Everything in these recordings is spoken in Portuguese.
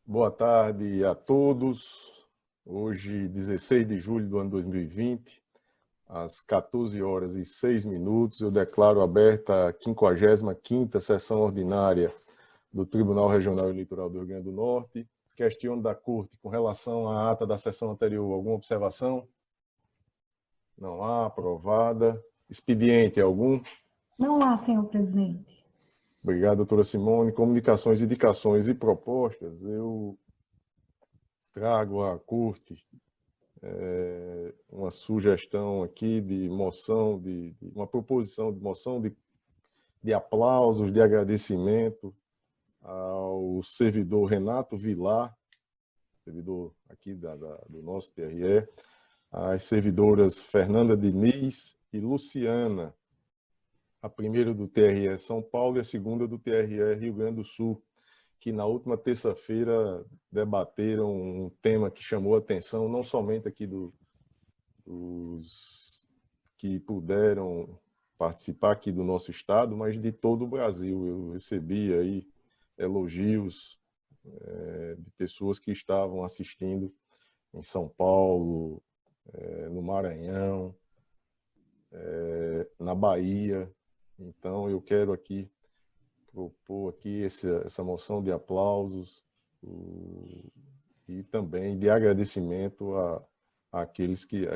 Boa tarde a todos. Hoje, 16 de julho do ano 2020, às 14 horas e 6 minutos, eu declaro aberta a 55ª sessão ordinária do Tribunal Regional Eleitoral do Rio Grande do Norte. Questiono da Corte com relação à ata da sessão anterior. Alguma observação? Não há. Aprovada. Expediente algum? Não há, senhor presidente. Obrigado, doutora Simone. Comunicações, indicações e propostas. Eu trago à Corte uma sugestão aqui de moção, uma proposição de moção de aplausos, de agradecimento ao servidor Renato Vilar, servidor aqui do nosso TRE, às servidoras Fernanda Diniz e Luciana, a primeira do TRE São Paulo e a segunda do TRE Rio Grande do Sul, que na última terça-feira debateram um tema que chamou a atenção não somente aqui dos que puderam participar aqui do nosso estado, mas de todo o Brasil. Eu recebi aí elogios de pessoas que estavam assistindo em São Paulo, no Maranhão, na Bahia. Então, eu quero aqui propor aqui essa moção de aplausos e também de agradecimento àqueles que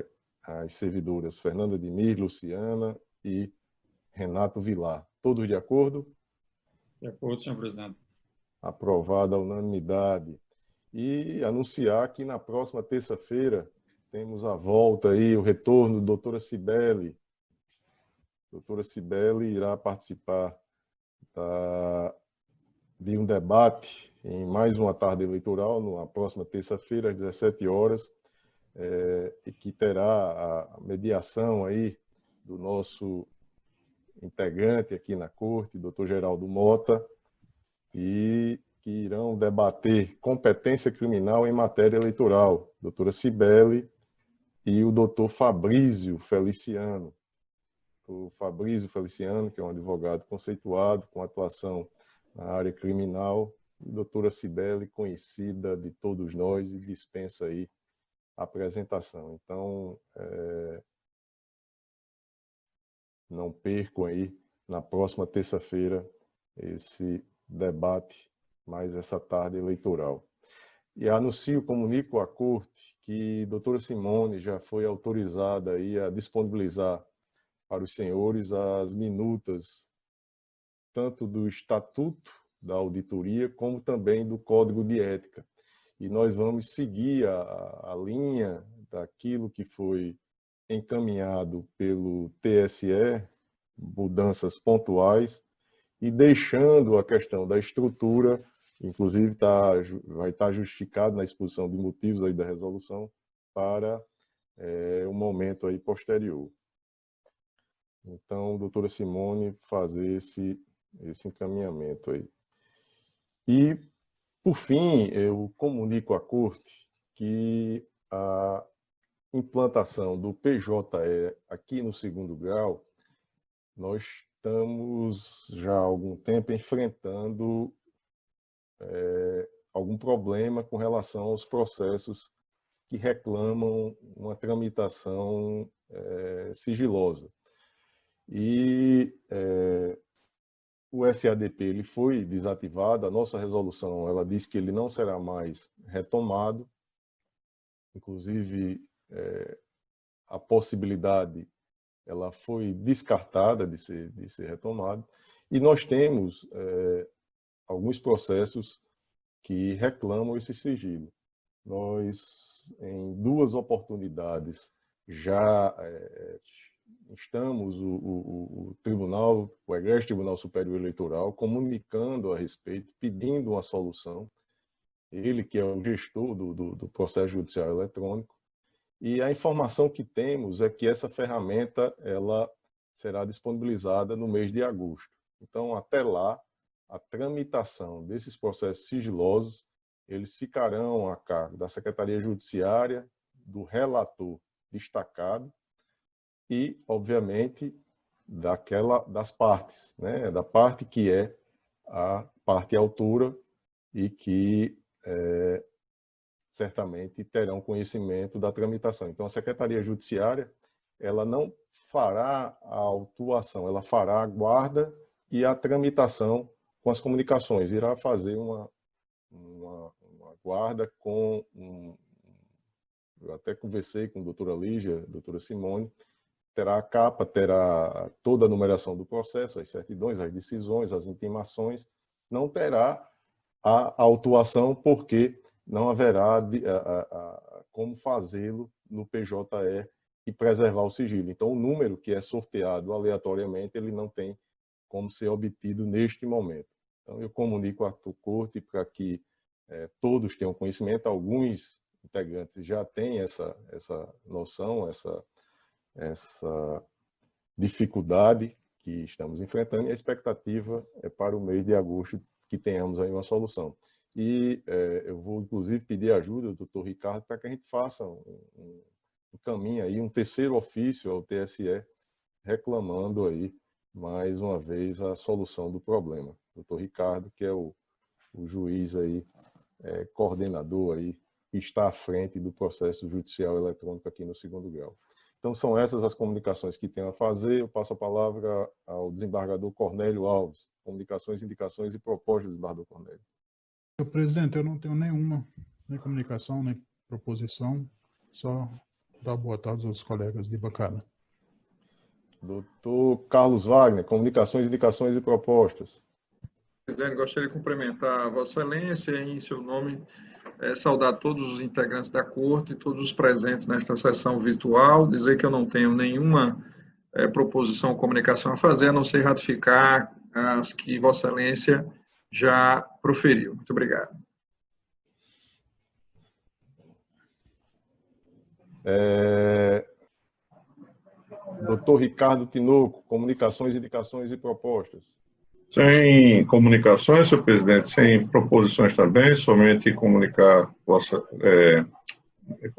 as servidoras Fernanda Diniz, Luciana e Renato Vilar. Todos de acordo? De acordo, senhor presidente. Aprovada a unanimidade. E anunciar que na próxima terça-feira temos a volta aí, o retorno da doutora Cibele. A doutora Cibele irá participar de um debate em mais uma tarde eleitoral, na próxima terça-feira, às 17 horas, e que terá a mediação aí do nosso integrante aqui na Corte, doutor Geraldo Mota, e que irão debater competência criminal em matéria eleitoral, doutora Cibele e o doutor Fabrício Feliciano. O Fabrício Feliciano, que é um advogado conceituado, com atuação na área criminal, e a doutora Cibele, conhecida de todos nós, e dispensa aí a apresentação. Então, não percam aí, na próxima terça-feira, esse debate, mais essa tarde eleitoral. E anuncio, comunico à Corte que a doutora Simone já foi autorizada aí a disponibilizar para os senhores as minutas, tanto do Estatuto da Auditoria, como também do Código de Ética. E nós vamos seguir a linha daquilo que foi encaminhado pelo TSE, mudanças pontuais, e deixando a questão da estrutura, inclusive vai estar justificado na exposição de motivos aí da resolução, para um momento aí posterior. Então, doutora Simone, fazer esse encaminhamento aí. E, por fim, eu comunico à Corte que a implantação do PJE aqui no 2º grau, nós estamos já há algum tempo enfrentando algum problema com relação aos processos que reclamam uma tramitação sigilosa. E o SADP ele foi desativado, a nossa resolução ela diz que ele não será mais retomado, inclusive a possibilidade ela foi descartada de ser retomado, e nós temos alguns processos que reclamam esse sigilo. Nós, em 2 oportunidades, já estamos, o Tribunal, o Egrégio Tribunal Superior Eleitoral, comunicando a respeito, pedindo uma solução, ele que é o gestor do processo judicial eletrônico, e a informação que temos é que essa ferramenta ela será disponibilizada no mês de agosto. Então, até lá, a tramitação desses processos sigilosos, eles ficarão a cargo da Secretaria Judiciária, do relator destacado e, obviamente, das partes, né? Da parte que é a parte autora e que certamente terão conhecimento da tramitação. Então, a Secretaria Judiciária, ela não fará a autuação, ela fará a guarda e a tramitação com as comunicações. Irá fazer uma guarda com... eu até conversei com a doutora Lígia, a doutora Simone, terá a capa, terá toda a numeração do processo, as certidões, as decisões, as intimações, não terá a autuação porque não haverá como fazê-lo no PJE e preservar o sigilo. Então, o número que é sorteado aleatoriamente, ele não tem como ser obtido neste momento. Então, eu comunico à Corte para que todos tenham conhecimento. Alguns integrantes já têm essa noção, essa dificuldade que estamos enfrentando, e a expectativa é para o mês de agosto que tenhamos aí uma solução. E eu vou, inclusive, pedir ajuda do doutor Ricardo para que a gente faça um caminho aí, um terceiro ofício ao TSE, reclamando aí, mais uma vez, a solução do problema. Doutor Ricardo, que é o juiz aí, coordenador aí, que está à frente do processo judicial eletrônico aqui no 2º grau. Então, são essas as comunicações que tenho a fazer. Eu passo a palavra ao desembargador Cornélio Alves. Comunicações, indicações e propostas, desembargador Cornélio. Senhor presidente, eu não tenho nenhuma, nem comunicação, nem proposição, só dar boa tarde aos colegas de bancada. Doutor Carlos Wagner, comunicações, indicações e propostas. Presidente, gostaria de cumprimentar a Vossa Excelência e, em seu nome, saudar todos os integrantes da Corte, todos os presentes nesta sessão virtual, dizer que eu não tenho nenhuma proposição ou comunicação a fazer, a não ser ratificar as que Vossa Excelência já proferiu. Muito obrigado. Doutor Ricardo Tinoco, comunicações, indicações e propostas. Sem comunicações, senhor presidente, sem proposições também, somente comunicar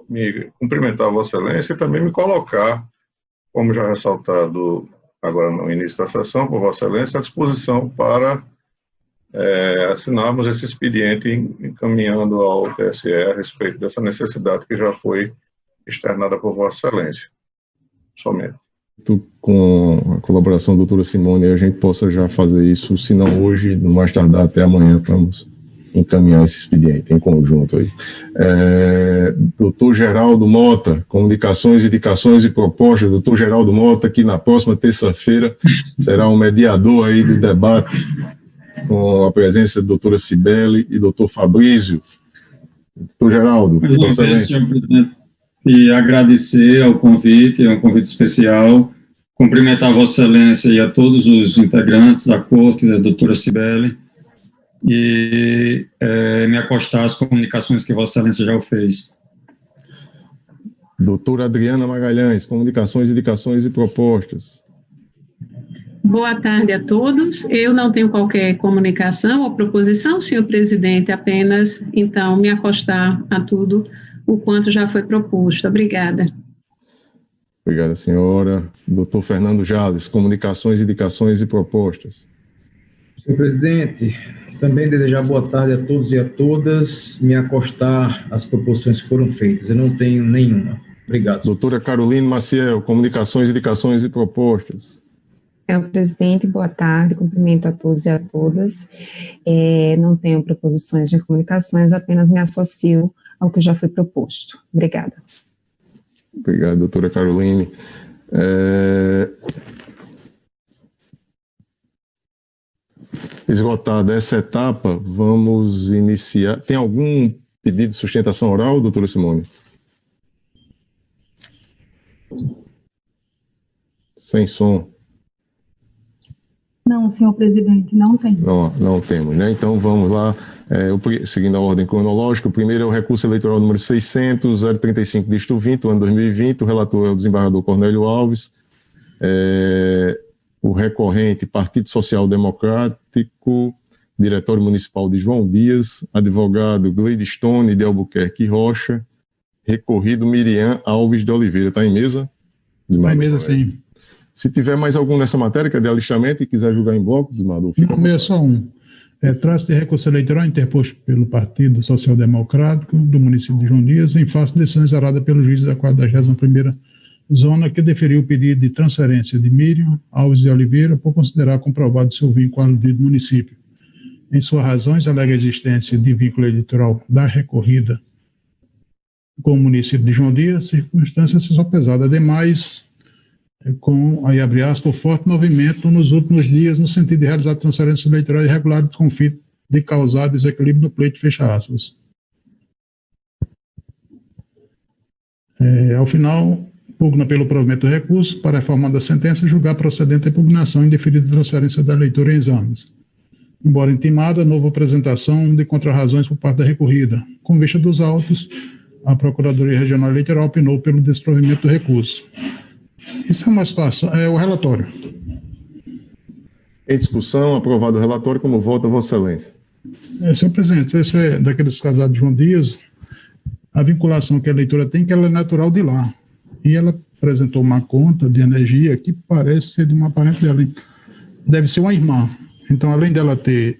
me cumprimentar a Vossa Excelência e também me colocar, como já ressaltado agora no início da sessão, por Vossa Excelência, à disposição para assinarmos esse expediente encaminhando ao TSE a respeito dessa necessidade que já foi externada por Vossa Excelência. Somente. Com a colaboração da doutora Simone, a gente possa já fazer isso, se não hoje, no mais tardar até amanhã, vamos encaminhar esse expediente em conjunto aí. Doutor Geraldo Mota, comunicações, indicações e propostas. Doutor Geraldo Mota, que na próxima terça-feira será o mediador aí do debate, com a presença da doutora Cibele e doutor Fabrício. Doutor Geraldo, mais uma vez, senhor presidente, e agradecer ao convite, é um convite especial, cumprimentar a Vossa Excelência e a todos os integrantes da Corte, da doutora Cibele, e me acostar às comunicações que Vossa Excelência já o fez. Doutora Adriana Magalhães, comunicações, indicações e propostas. Boa tarde a todos. Eu não tenho qualquer comunicação ou proposição, senhor presidente, apenas, então, me acostar a tudo o quanto já foi proposto. Obrigada. Obrigada, senhora. Doutor Fernando Jales, comunicações, indicações e propostas. Senhor presidente, também desejar boa tarde a todos e a todas, me acostar às proposições que foram feitas. Eu não tenho nenhuma. Obrigado. Doutora Caroline Maciel, comunicações, indicações e propostas. Senhor presidente, boa tarde, cumprimento a todos e a todas. Não tenho proposições de comunicações, apenas me associo ao que já foi proposto. Obrigada. Obrigado, doutora Caroline. Esgotada essa etapa, vamos iniciar. Tem algum pedido de sustentação oral, doutora Simone? Sem som. Não, senhor presidente, não tem. Não temos, né? Então vamos lá, seguindo a ordem cronológica. O primeiro é o recurso eleitoral número 600-035 dígito 20, ano 2020. O relator é o desembargador Cornélio Alves. O recorrente, Partido Social Democrático, Diretório Municipal de João Dias, advogado Gleidstone de Albuquerque Rocha, recorrido Miriam Alves de Oliveira. Está em mesa? Está em mesa, sim. Se tiver mais algum nessa matéria, que é de alistamento, e quiser julgar em bloco, desembargador, No começo, só um. Trata-se de recurso eleitoral interposto pelo Partido Social Democrático do município de João Dias, em face de decisão exarada pelo juiz da 41ª Zona, que deferiu o pedido de transferência de Miriam Alves de Oliveira por considerar comprovado seu vínculo ao aludido município. Em suas razões, alega a existência de vínculo eleitoral da recorrida com o município de João Dias, circunstâncias só pesadas. Ademais, com, aí abre aspas, o forte movimento nos últimos dias no sentido de realizar transferências eleitorais irregulares com fim de causar desequilíbrio no pleito, fecha aspas. Ao final, pugna pelo provimento do recurso para a reforma da sentença e julgar procedente a impugnação indeferida de transferência da eleitora em exames. Embora intimada, nova apresentação de contrarrazões por parte da recorrida. Com vista dos autos, a Procuradoria Regional Eleitoral opinou pelo desprovimento do recurso. Isso é uma situação, é o relatório. Em discussão, aprovado o relatório, como vota Vossa Excelência? Senhor presidente, esse é daqueles casados de João Dias, a vinculação que a eleitora tem, que ela é natural de lá. E ela apresentou uma conta de energia que parece ser de uma parente dela. Deve ser uma irmã. Então, além dela ter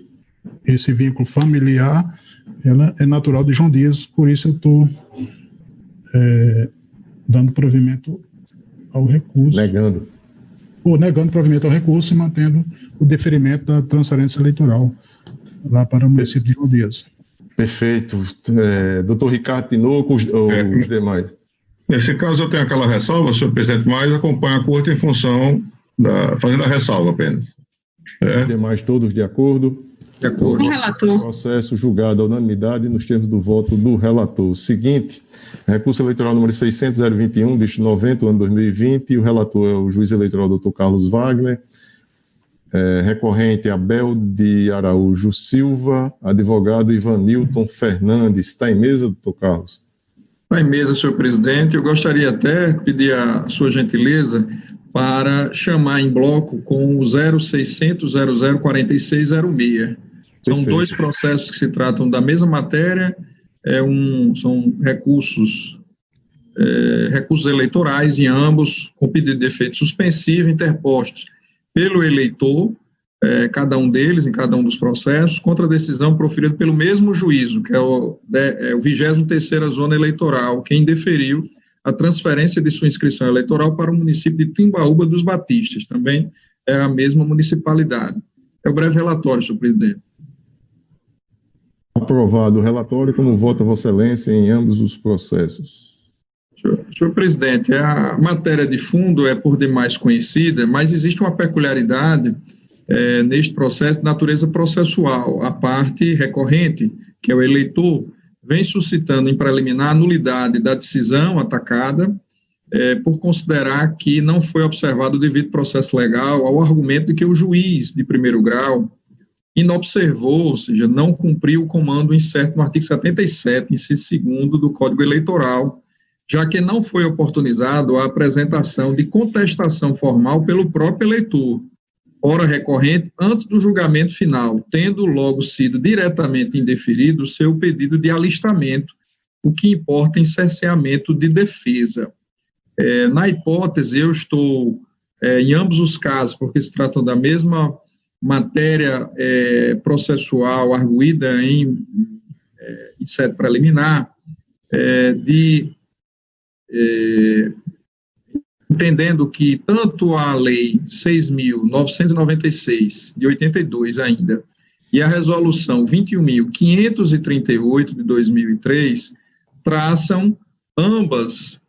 esse vínculo familiar, ela é natural de João Dias, por isso eu estou dando provimento ao recurso. Negando. Negando provimento ao recurso e mantendo o deferimento da transferência eleitoral lá para o município de João Dias. Perfeito. Doutor Ricardo Tinoco, os demais. Nesse caso, eu tenho aquela ressalva, senhor presidente, mas acompanho a corte em função fazendo a ressalva apenas. Os demais todos de acordo? De acordo. O relator. Processo julgado à unanimidade nos termos do voto do relator. Seguinte, recurso eleitoral número 600.021, deste 90, ano 2020, e o relator é o juiz eleitoral Dr. Carlos Wagner, recorrente Abel de Araújo Silva, advogado Ivanilton Fernandes. Está em mesa, doutor Carlos? Está em mesa, senhor presidente. Eu gostaria até de pedir a sua gentileza para chamar em bloco com o 0600 004606. São dois processos que se tratam da mesma matéria, são recursos eleitorais, em ambos, com pedido de efeito suspensivo, interpostos pelo eleitor, cada um deles, em cada um dos processos, contra a decisão proferida pelo mesmo juízo, que é o 23ª Zona Eleitoral, quem deferiu a transferência de sua inscrição eleitoral para o município de Timbaúba dos Batistas, também é a mesma municipalidade. É o breve relatório, senhor presidente. Aprovado o relatório, como vota Vossa Excelência em ambos os processos? Senhor presidente, a matéria de fundo é por demais conhecida, mas existe uma peculiaridade neste processo de natureza processual. A parte recorrente, que é o eleitor, vem suscitando em preliminar a nulidade da decisão atacada, por considerar que não foi observado o devido processo legal ao argumento de que o juiz de primeiro grau inobservou, ou seja, não cumpriu o comando incerto no artigo 77, inciso 2º do Código Eleitoral, já que não foi oportunizado a apresentação de contestação formal pelo próprio eleitor, ora recorrente, antes do julgamento final, tendo logo sido diretamente indeferido o seu pedido de alistamento, o que importa em cerceamento de defesa. Na hipótese, eu estou, em ambos os casos, porque se tratam da mesma matéria processual arguída em sede preliminar, entendendo que tanto a Lei 6.996, de 82 ainda, e a Resolução 21.538, de 2003, traçam ambas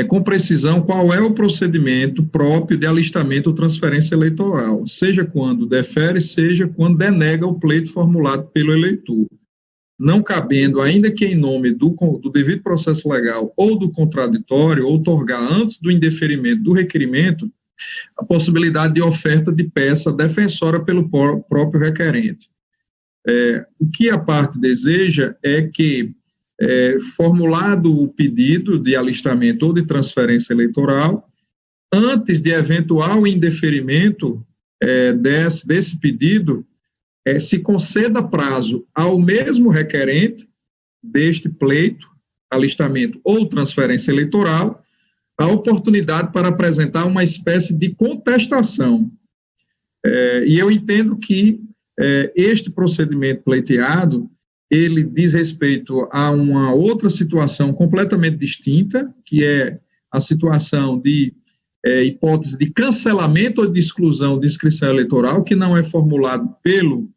com precisão qual é o procedimento próprio de alistamento ou transferência eleitoral, seja quando defere, seja quando denega o pleito formulado pelo eleitor, não cabendo, ainda que em nome do devido processo legal ou do contraditório, outorgar antes do indeferimento do requerimento a possibilidade de oferta de peça defensora pelo próprio requerente. O que a parte deseja é que, formulado o pedido de alistamento ou de transferência eleitoral, antes de eventual indeferimento desse pedido, se conceda prazo ao mesmo requerente deste pleito, alistamento ou transferência eleitoral, a oportunidade para apresentar uma espécie de contestação. E eu entendo que este procedimento pleiteado, ele diz respeito a uma outra situação completamente distinta, que é a situação de hipótese de cancelamento ou de exclusão de inscrição eleitoral, que não é formulado pelo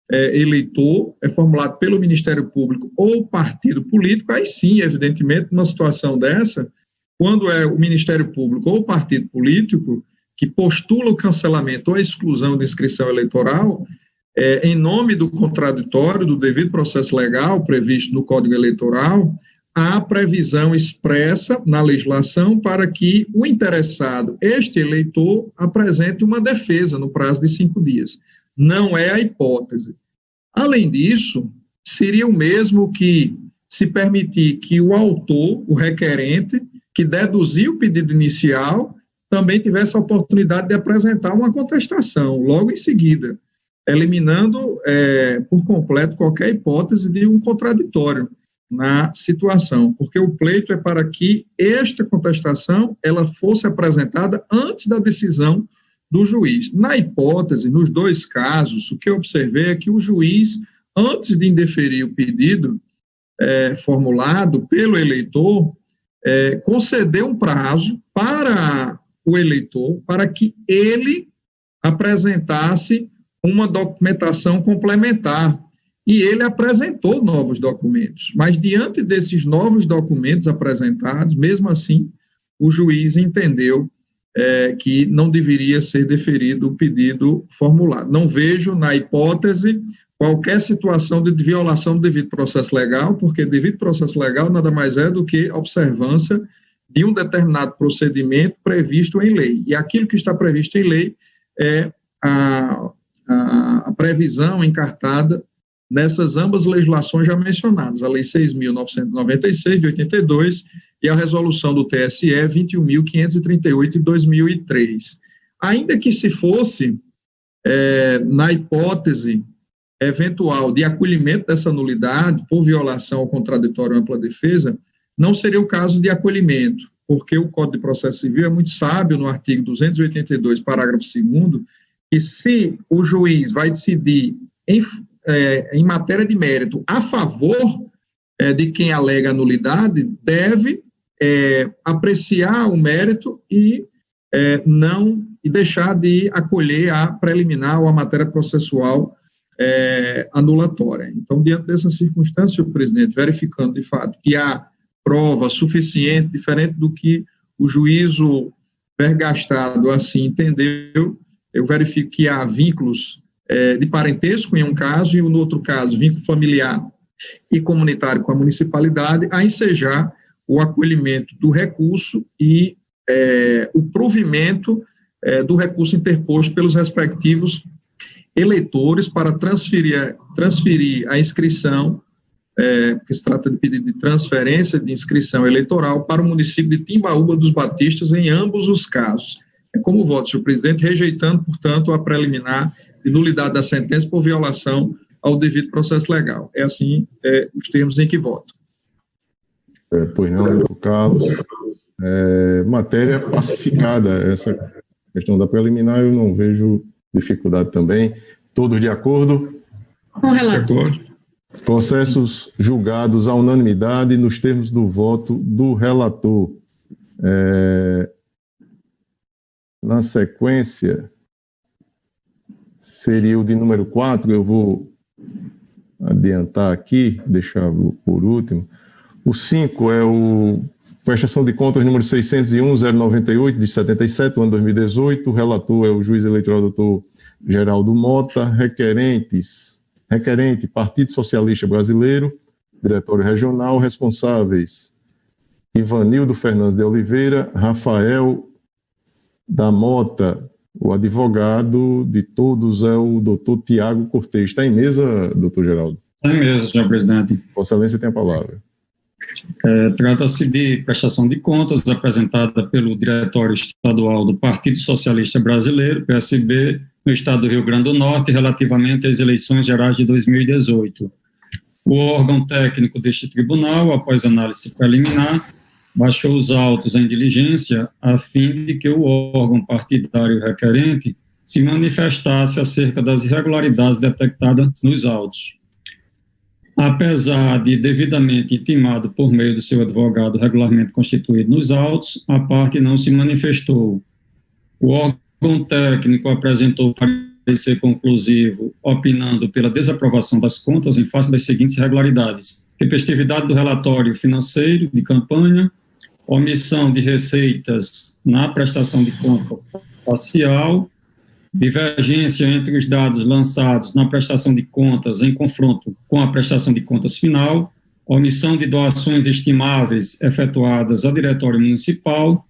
eleitor, é formulado pelo Ministério Público ou partido político. Aí sim, evidentemente, numa situação dessa, quando é o Ministério Público ou o partido político que postula o cancelamento ou a exclusão de inscrição eleitoral, em nome do contraditório, do devido processo legal previsto no Código Eleitoral, há previsão expressa na legislação para que o interessado, este eleitor, apresente uma defesa no prazo de 5 dias. Não é a hipótese. Além disso, seria o mesmo que se permitir que o autor, o requerente, que deduziu o pedido inicial, também tivesse a oportunidade de apresentar uma contestação logo em seguida, eliminando por completo qualquer hipótese de um contraditório na situação, porque o pleito é para que esta contestação ela fosse apresentada antes da decisão do juiz. Na hipótese, nos 2 casos, o que eu observei é que o juiz, antes de indeferir o pedido formulado pelo eleitor, concedeu um prazo para o eleitor para que ele apresentasse uma documentação complementar. E ele apresentou novos documentos. Mas, diante desses novos documentos apresentados, mesmo assim, o juiz entendeu que não deveria ser deferido o pedido formulado. Não vejo, na hipótese, qualquer situação de violação do devido processo legal, porque devido processo legal nada mais é do que observância de um determinado procedimento previsto em lei. E aquilo que está previsto em lei é a previsão encartada nessas ambas legislações já mencionadas, a Lei 6.996, de 82, e a resolução do TSE 21.538, de 2003. Ainda que se fosse, na hipótese eventual de acolhimento dessa nulidade por violação ao contraditório ampla defesa, não seria o caso de acolhimento, porque o Código de Processo Civil é muito sábio no artigo 282, parágrafo 2º, que se o juiz vai decidir em matéria de mérito a favor de quem alega a nulidade, deve apreciar o mérito e deixar de acolher a preliminar ou a matéria processual anulatória. Então, diante dessa circunstância, senhor presidente, verificando de fato que há prova suficiente, diferente do que o juízo pergastado assim entendeu, eu verifico que há vínculos de parentesco em um caso, e no outro caso, vínculo familiar e comunitário com a municipalidade, a ensejar o acolhimento do recurso e o provimento do recurso interposto pelos respectivos eleitores para transferir a inscrição, porque se trata de pedido de transferência de inscrição eleitoral para o município de Timbaúba dos Batistas em ambos os casos. É como voto, senhor presidente, rejeitando, portanto, a preliminar de nulidade da sentença por violação ao devido processo legal. É assim os termos em que voto. Pois não, doutor Carlos. Matéria pacificada, essa questão da preliminar, eu não vejo dificuldade também. Todos de acordo? Com relator. Processos julgados à unanimidade nos termos do voto do relator. Na sequência, seria o de número 4, eu vou adiantar aqui, deixar por último. O 5 é o prestação de contas número 601-098, de 77, ano 2018. O relator é o juiz eleitoral doutor Geraldo Mota. Requerente, Partido Socialista Brasileiro, Diretório Regional. Responsáveis, Ivanildo Fernandes de Oliveira, Rafael da Mota. O advogado de todos é o doutor Tiago Cortez. Está em mesa, doutor Geraldo? Está em mesa, senhor presidente. Vossa Excelência tem a palavra. Trata-se de prestação de contas apresentada pelo Diretório Estadual do Partido Socialista Brasileiro, PSB, no estado do Rio Grande do Norte, relativamente às eleições gerais de 2018. O órgão técnico deste tribunal, após análise preliminar, baixou os autos em diligência a fim de que o órgão partidário requerente se manifestasse acerca das irregularidades detectadas nos autos. Apesar de devidamente intimado por meio do seu advogado regularmente constituído nos autos, a parte não se manifestou. O órgão técnico apresentou parecer conclusivo, opinando pela desaprovação das contas em face das seguintes irregularidades: tempestividade do relatório financeiro de campanha, omissão de receitas na prestação de contas parcial, divergência entre os dados lançados na prestação de contas em confronto com a prestação de contas final, omissão de doações estimáveis efetuadas ao Diretório Municipal,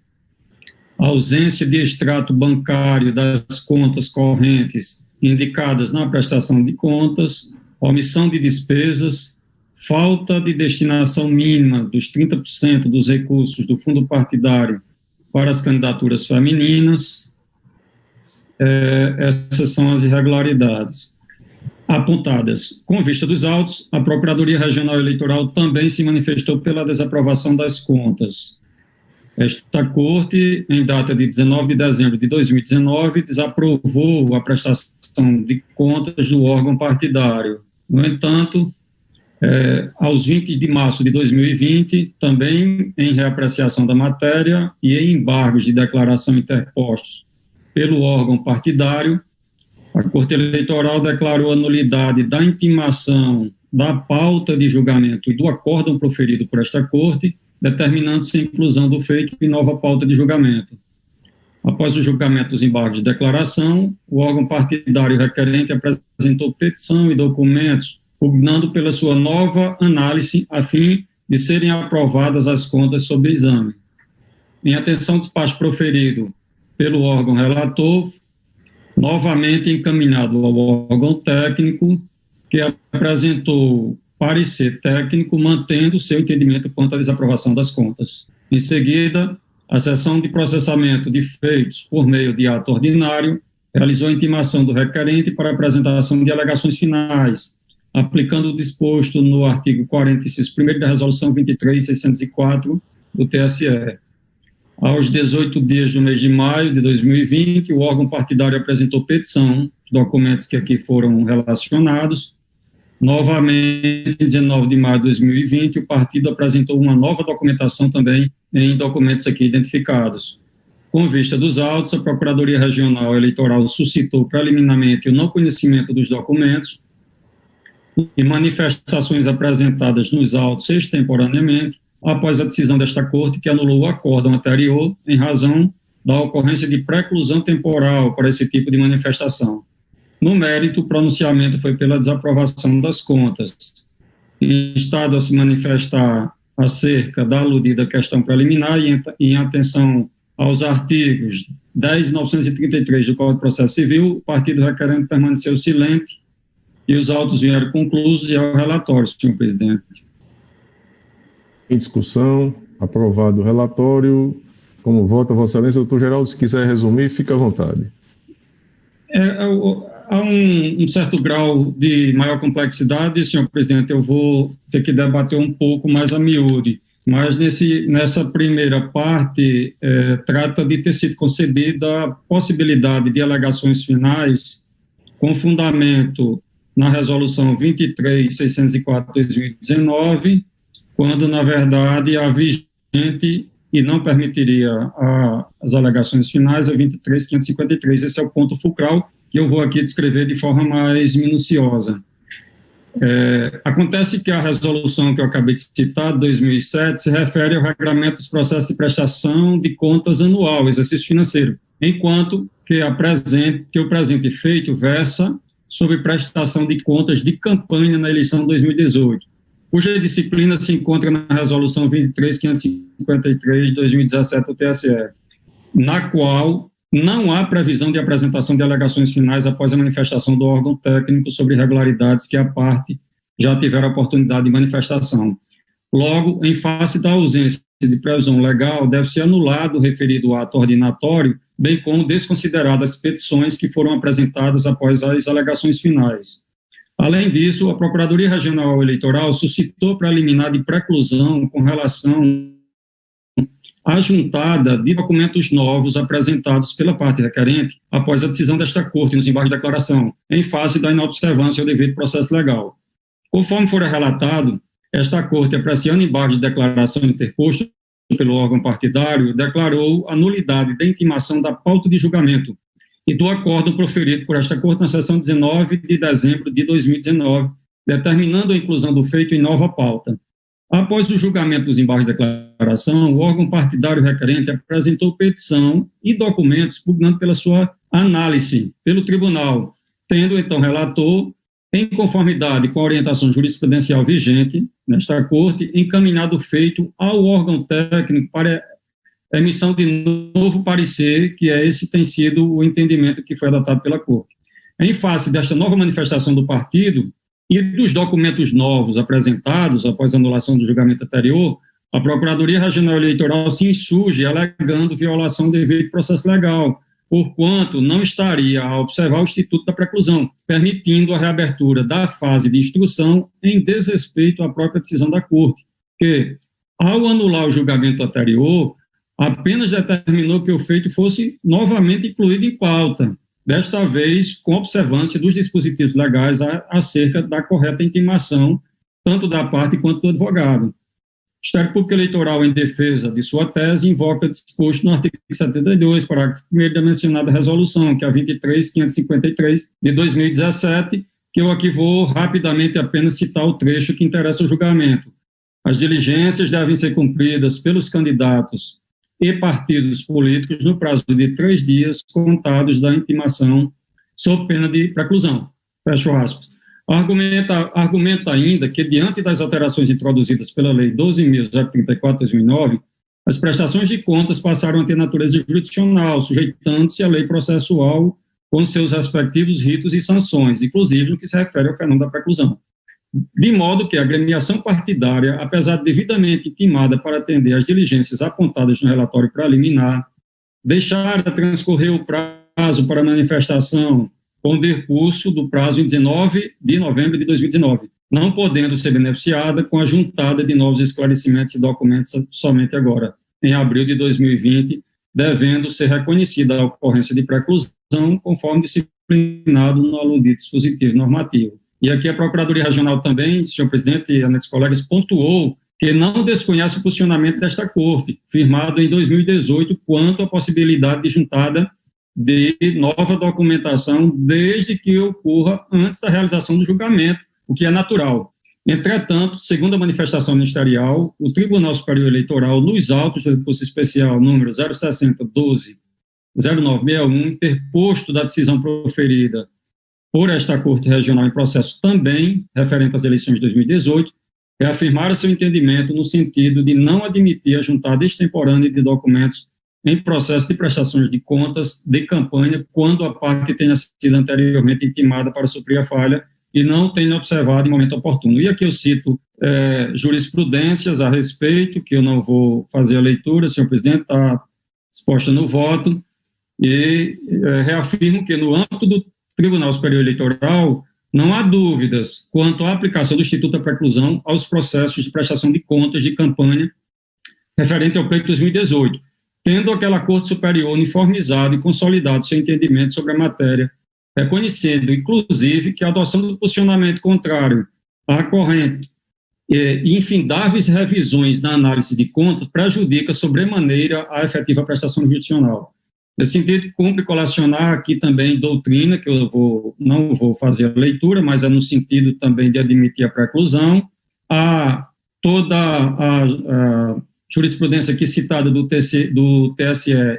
ausência de extrato bancário das contas correntes indicadas na prestação de contas, omissão de despesas, falta de destinação mínima dos 30% dos recursos do fundo partidário para as candidaturas femininas. Essas são as irregularidades apontadas. Com vista dos autos, a Procuradoria Regional Eleitoral também se manifestou pela desaprovação das contas. Esta Corte, em data de 19 de dezembro de 2019, desaprovou a prestação de contas do órgão partidário. No entanto, aos 20 de março de 2020, também em reapreciação da matéria e em embargos de declaração interpostos pelo órgão partidário, a Corte Eleitoral declarou a nulidade da intimação da pauta de julgamento e do acórdão proferido por esta Corte, determinando-se a inclusão do feito em nova pauta de julgamento. Após o julgamento dos embargos de declaração, o órgão partidário requerente apresentou petição e documentos pugnando pela sua nova análise a fim de serem aprovadas as contas sob exame. Em atenção ao despacho proferido pelo órgão relator, novamente encaminhado ao órgão técnico, que apresentou parecer técnico, mantendo seu entendimento quanto à desaprovação das contas. Em seguida, a sessão de processamento de feitos por meio de ato ordinário realizou a intimação do requerente para apresentação de alegações finais, aplicando o disposto no artigo 46º da Resolução 23.604 do TSE. Aos 18 dias do mês de maio de 2020, o órgão partidário apresentou petição, os documentos que aqui foram relacionados. Novamente, em 19 de maio de 2020, o partido apresentou uma nova documentação também em documentos aqui identificados. Com vista dos autos, a Procuradoria Regional Eleitoral suscitou preliminarmente o não conhecimento dos documentos e manifestações apresentadas nos autos extemporaneamente, após a decisão desta Corte, que anulou o acórdão anterior em razão da ocorrência de preclusão temporal para esse tipo de manifestação. No mérito, o pronunciamento foi pela desaprovação das contas. Instado a se manifestar acerca da aludida questão preliminar e em atenção aos artigos 10 e 933 do Código de Processo Civil, o partido requerente permaneceu silente e os autos vieram conclusos e ao relatório, senhor presidente. Em discussão, aprovado o relatório. Como vota, Vossa Excelência, doutor Geraldo, se quiser resumir, fica à vontade. Há um certo grau de maior complexidade, senhor presidente, eu vou ter que debater um pouco mais a miúde, mas nessa primeira parte, trata de ter sido concedida a possibilidade de alegações finais com fundamento na Resolução 23.604/2019, quando, na verdade, a vigente e não permitiria as alegações finais é 23.553. Esse é o ponto fulcral que eu vou aqui descrever de forma mais minuciosa. Acontece que a resolução que eu acabei de citar, de 2007, se refere ao regulamento dos processos de prestação de contas anual, exercício financeiro, enquanto que o presente feito versa sobre prestação de contas de campanha na eleição de 2018, cuja disciplina se encontra na Resolução 23.553 de 2017 do TSE, na qual não há previsão de apresentação de alegações finais após a manifestação do órgão técnico sobre irregularidades que a parte já tiver a oportunidade de manifestação. Logo, em face da ausência de previsão legal, deve ser anulado o referido ato ordinatório, bem como desconsideradas as petições que foram apresentadas após as alegações finais. Além disso, a Procuradoria Regional Eleitoral suscitou preliminar de preclusão com relação a juntada de documentos novos apresentados pela parte requerente após a decisão desta Corte nos embargos de declaração, em face da inobservância ao devido processo legal. Conforme fora relatado, esta Corte, apreciando embargo de declaração interposto pelo órgão partidário, declarou a nulidade da intimação da pauta de julgamento e do acórdão proferido por esta Corte na sessão 19 de dezembro de 2019, determinando a inclusão do feito em nova pauta. Após o julgamento dos embargos de declaração, o órgão partidário requerente apresentou petição e documentos pugnando pela sua análise pelo tribunal, tendo então relator, em conformidade com a orientação jurisprudencial vigente nesta Corte, encaminhado o feito ao órgão técnico para emissão de novo parecer, que esse tem sido o entendimento que foi adotado pela Corte. Em face desta nova manifestação do partido, e dos documentos novos apresentados após a anulação do julgamento anterior, a Procuradoria Regional Eleitoral se insurge alegando violação do devido processo legal, porquanto não estaria a observar o Instituto da Preclusão, permitindo a reabertura da fase de instrução em desrespeito à própria decisão da Corte, que, ao anular o julgamento anterior, apenas determinou que o feito fosse novamente incluído em pauta, desta vez com observância dos dispositivos legais acerca da correta intimação, tanto da parte quanto do advogado. O Ministério Público Eleitoral, em defesa de sua tese, invoca disposto no artigo 72, parágrafo 1º da mencionada resolução, que é a 23.553, de 2017, que eu aqui vou rapidamente apenas citar o trecho que interessa ao julgamento. As diligências devem ser cumpridas pelos candidatos e partidos políticos no prazo de 3 dias contados da intimação sob pena de preclusão. Fecho aspas. Argumenta ainda que, diante das alterações introduzidas pela Lei 12.034 de 2009, as prestações de contas passaram a ter natureza jurisdicional, sujeitando-se à lei processual com seus respectivos ritos e sanções, inclusive no que se refere ao fenômeno da preclusão. De modo que a agremiação partidária, apesar de devidamente intimada para atender às diligências apontadas no relatório preliminar, deixara transcorrer o prazo para manifestação com o decurso do prazo em 19 de novembro de 2019, não podendo ser beneficiada com a juntada de novos esclarecimentos e documentos somente agora, em abril de 2020, devendo ser reconhecida a ocorrência de preclusão conforme disciplinado no aludido dispositivo normativo. E aqui a Procuradoria Regional também, senhor presidente e anexos colegas, pontuou que não desconhece o posicionamento desta Corte, firmado em 2018, quanto à possibilidade de juntada de nova documentação, desde que ocorra antes da realização do julgamento, o que é natural. Entretanto, segundo a manifestação ministerial, o Tribunal Superior Eleitoral, nos autos do recurso especial número 06012-0961, interposto da decisão proferida por esta Corte Regional em processo também referente às eleições de 2018, reafirmar seu entendimento no sentido de não admitir a juntada extemporânea de documentos em processo de prestações de contas de campanha quando a parte tenha sido anteriormente intimada para suprir a falha e não tenha observado em momento oportuno. E aqui eu cito jurisprudências a respeito, que eu não vou fazer a leitura, senhor presidente, está exposta no voto, e reafirmo que no âmbito do Tribunal Superior Eleitoral, não há dúvidas quanto à aplicação do Instituto da Preclusão aos processos de prestação de contas de campanha referente ao pleito 2018, tendo aquela Corte Superior uniformizado e consolidado seu entendimento sobre a matéria, reconhecendo, inclusive, que a adoção do posicionamento contrário à corrente e infindáveis revisões na análise de contas prejudica sobremaneira a efetiva prestação jurisdicional. Nesse sentido, cumpre colacionar aqui também doutrina, que eu não vou fazer a leitura, mas é no sentido também de admitir a preclusão, toda a jurisprudência aqui citada do TSE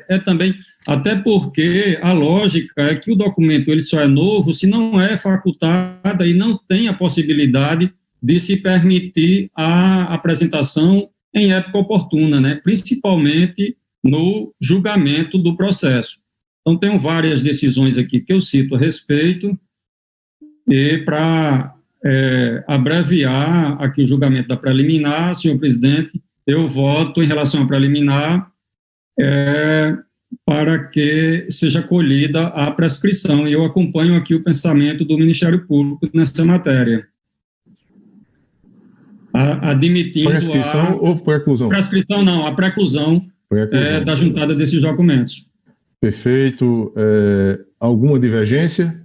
é também, até porque a lógica é que o documento ele só é novo se não é facultada e não tem a possibilidade de se permitir a apresentação em época oportuna, né, principalmente no julgamento do processo. Então, tenho várias decisões aqui que eu cito a respeito, e para abreviar aqui o julgamento da preliminar, senhor presidente, eu voto em relação à preliminar para que seja acolhida a prescrição, e eu acompanho aqui o pensamento do Ministério Público nessa matéria. admitindo prescrição ou preclusão? Prescrição não, a preclusão da juntada desses documentos. Perfeito. Alguma divergência?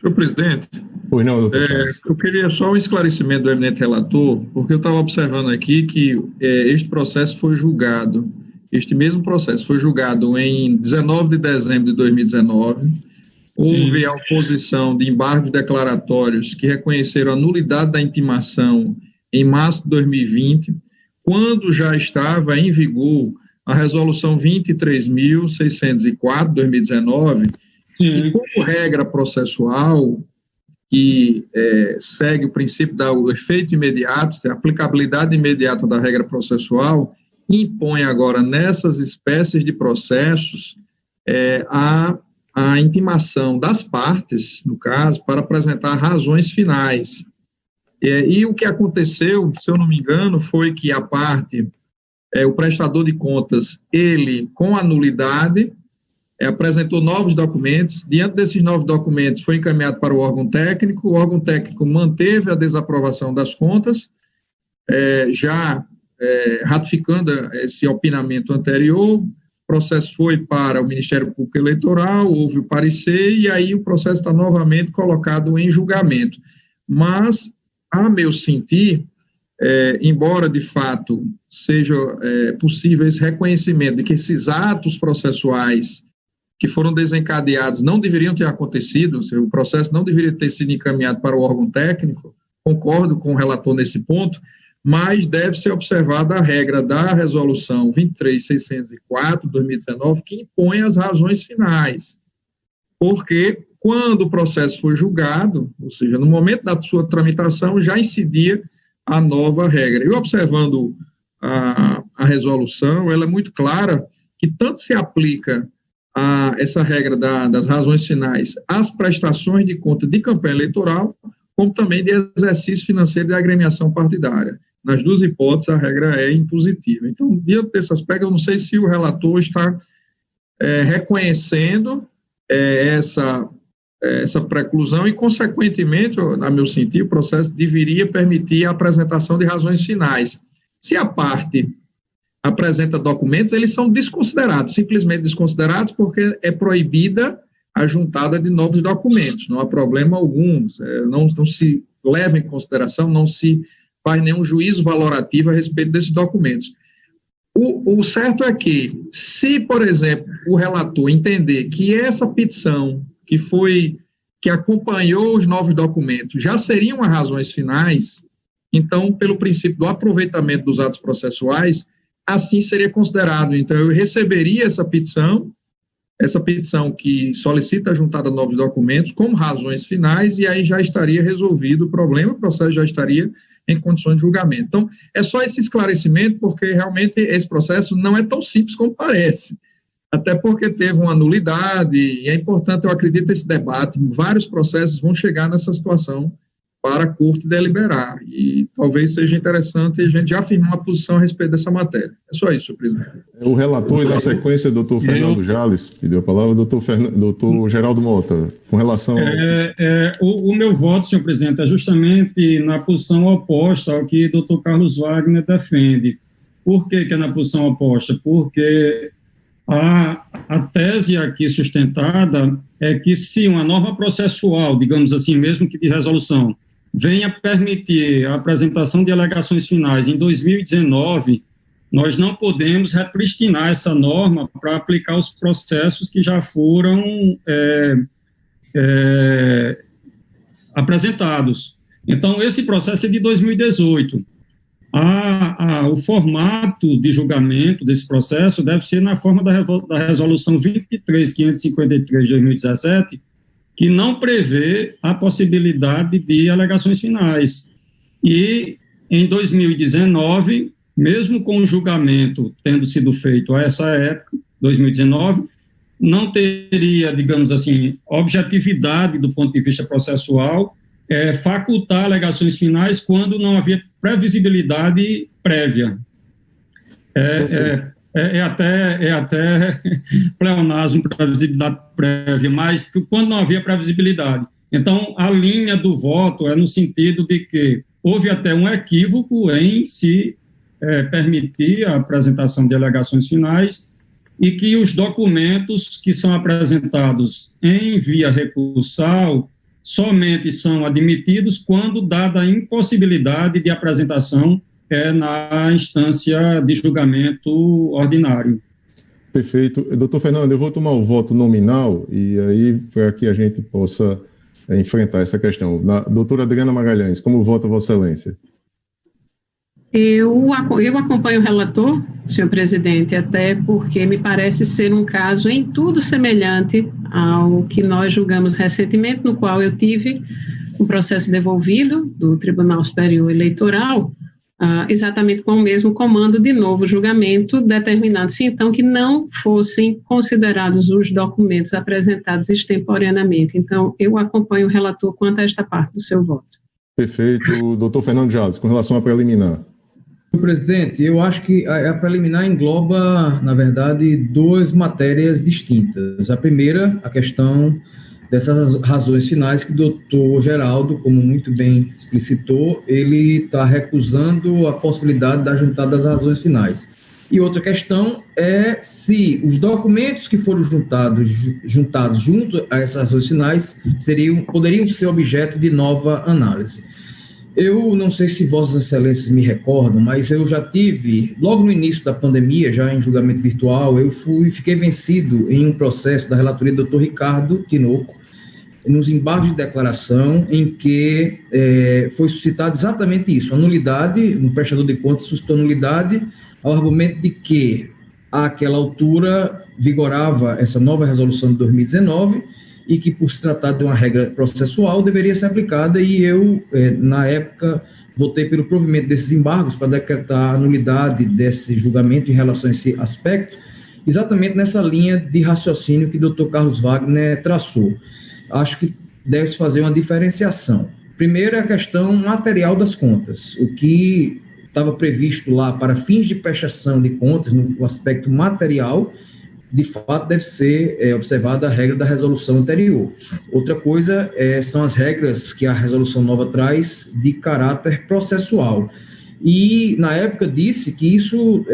Senhor presidente, Pois não, doutor Carlos. eu queria só um esclarecimento do eminente relator, porque eu estava observando aqui que este processo foi julgado, este mesmo processo foi julgado em 19 de dezembro de 2019, houve a oposição de embargos declaratórios que reconheceram a nulidade da intimação em março de 2020, quando já estava em vigor a resolução 23.604 de 2019, e como regra processual, que segue o princípio do efeito imediato, a aplicabilidade imediata da regra processual, impõe agora nessas espécies de processos a intimação das partes, no caso, para apresentar razões finais. E o que aconteceu, se eu não me engano, foi que a parte, o prestador de contas, ele, com a nulidade, apresentou novos documentos. Diante desses novos documentos, foi encaminhado para o órgão técnico manteve a desaprovação das contas, ratificando esse opinamento anterior. O processo foi para o Ministério Público Eleitoral, houve o parecer, e aí o processo está novamente colocado em julgamento. Mas, a meu sentir, embora de fato seja possível esse reconhecimento de que esses atos processuais que foram desencadeados não deveriam ter acontecido, o processo não deveria ter sido encaminhado para o órgão técnico, concordo com o relator nesse ponto, mas deve ser observada a regra da resolução 23.604, 2019, que impõe as razões finais, porque quando o processo foi julgado, ou seja, no momento da sua tramitação, já incidia a nova regra. E observando a resolução, ela é muito clara que tanto se aplica essa regra das razões finais às prestações de conta de campanha eleitoral, como também de exercício financeiro de agremiação partidária. Nas duas hipóteses, a regra é impositiva. Então, diante desse aspecto, eu não sei se o relator está reconhecendo essa preclusão e, consequentemente, a meu sentir, o processo deveria permitir a apresentação de razões finais. Se a parte apresenta documentos, eles são desconsiderados, simplesmente desconsiderados, porque é proibida a juntada de novos documentos, não há problema algum, não se leva em consideração, não se faz nenhum juízo valorativo a respeito desses documentos. O certo é que, se, por exemplo, o relator entender que essa petição que acompanhou os novos documentos já seriam as razões finais, então, pelo princípio do aproveitamento dos atos processuais, assim seria considerado. Então, eu receberia essa petição que solicita a juntada de novos documentos como razões finais, e aí já estaria resolvido o problema, o processo já estaria em condições de julgamento. Então, é só esse esclarecimento, porque realmente esse processo não é tão simples como parece, até porque teve uma nulidade, e é importante, eu acredito, esse debate. Vários processos vão chegar nessa situação para a Corte deliberar, e talvez seja interessante a gente já afirmar uma posição a respeito dessa matéria. É só isso, presidente. O relator e, na sequência, doutor Fernando Jales, pediu a palavra, doutor Geraldo Mota, com relação ao... O meu voto, senhor presidente, é justamente na posição oposta ao que doutor Carlos Wagner defende. Por que é na posição oposta? Porque a tese aqui sustentada é que se uma norma processual, digamos assim, mesmo que de resolução, venha permitir a apresentação de alegações finais em 2019, nós não podemos repristinar essa norma para aplicar os processos que já foram apresentados. Então, esse processo é de 2018. O formato de julgamento desse processo deve ser na forma da resolução 23.553 de 2017, que não prevê a possibilidade de alegações finais. E, em 2019, mesmo com o julgamento tendo sido feito a essa época, 2019, não teria, digamos assim, objetividade do ponto de vista processual, facultar alegações finais quando não havia previsibilidade prévia. É até pleonasmo, previsibilidade prévia, mas quando não havia previsibilidade. Então, a linha do voto é no sentido de que houve até um equívoco em se permitir a apresentação de alegações finais e que os documentos que são apresentados em via recursal somente são admitidos quando dada a impossibilidade de apresentação na instância de julgamento ordinário. Perfeito. Doutor Fernando, eu vou tomar o voto nominal e aí para que a gente possa enfrentar essa questão. Doutora Adriana Magalhães, como vota Vossa Excelência? Eu acompanho o relator, senhor presidente, até porque me parece ser um caso em tudo semelhante ao que nós julgamos recentemente, no qual eu tive um processo devolvido do Tribunal Superior Eleitoral, exatamente com o mesmo comando de novo julgamento, determinando-se então que não fossem considerados os documentos apresentados extemporaneamente. Então, eu acompanho o relator quanto a esta parte do seu voto. Perfeito. Doutor Fernando Jales, com relação à preliminar. Presidente, eu acho que a preliminar engloba, na verdade, duas matérias distintas. A primeira, a questão dessas razões finais que o doutor Geraldo, como muito bem explicitou, ele está recusando a possibilidade da juntada das razões finais. E outra questão é se os documentos que foram juntados junto a essas razões finais poderiam ser objeto de nova análise. Eu não sei se Vossas Excelências me recordam, mas eu já tive, logo no início da pandemia, já em julgamento virtual, fiquei vencido em um processo da relatoria do Dr. Ricardo Tinoco, nos embargos de declaração, em que foi suscitado exatamente isso, a nulidade, um prestador de contas suscitou nulidade ao argumento de que, àquela altura, vigorava essa nova resolução de 2019, e que, por se tratar de uma regra processual, deveria ser aplicada, e eu, na época, votei pelo provimento desses embargos para decretar a nulidade desse julgamento em relação a esse aspecto, exatamente nessa linha de raciocínio que o Dr. Carlos Wagner traçou. Acho que deve-se fazer uma diferenciação. Primeiro é a questão material das contas, o que estava previsto lá para fins de prestação de contas, no aspecto material, de fato deve ser observada a regra da resolução anterior. Outra coisa são as regras que a resolução nova traz de caráter processual. E, na época, disse que isso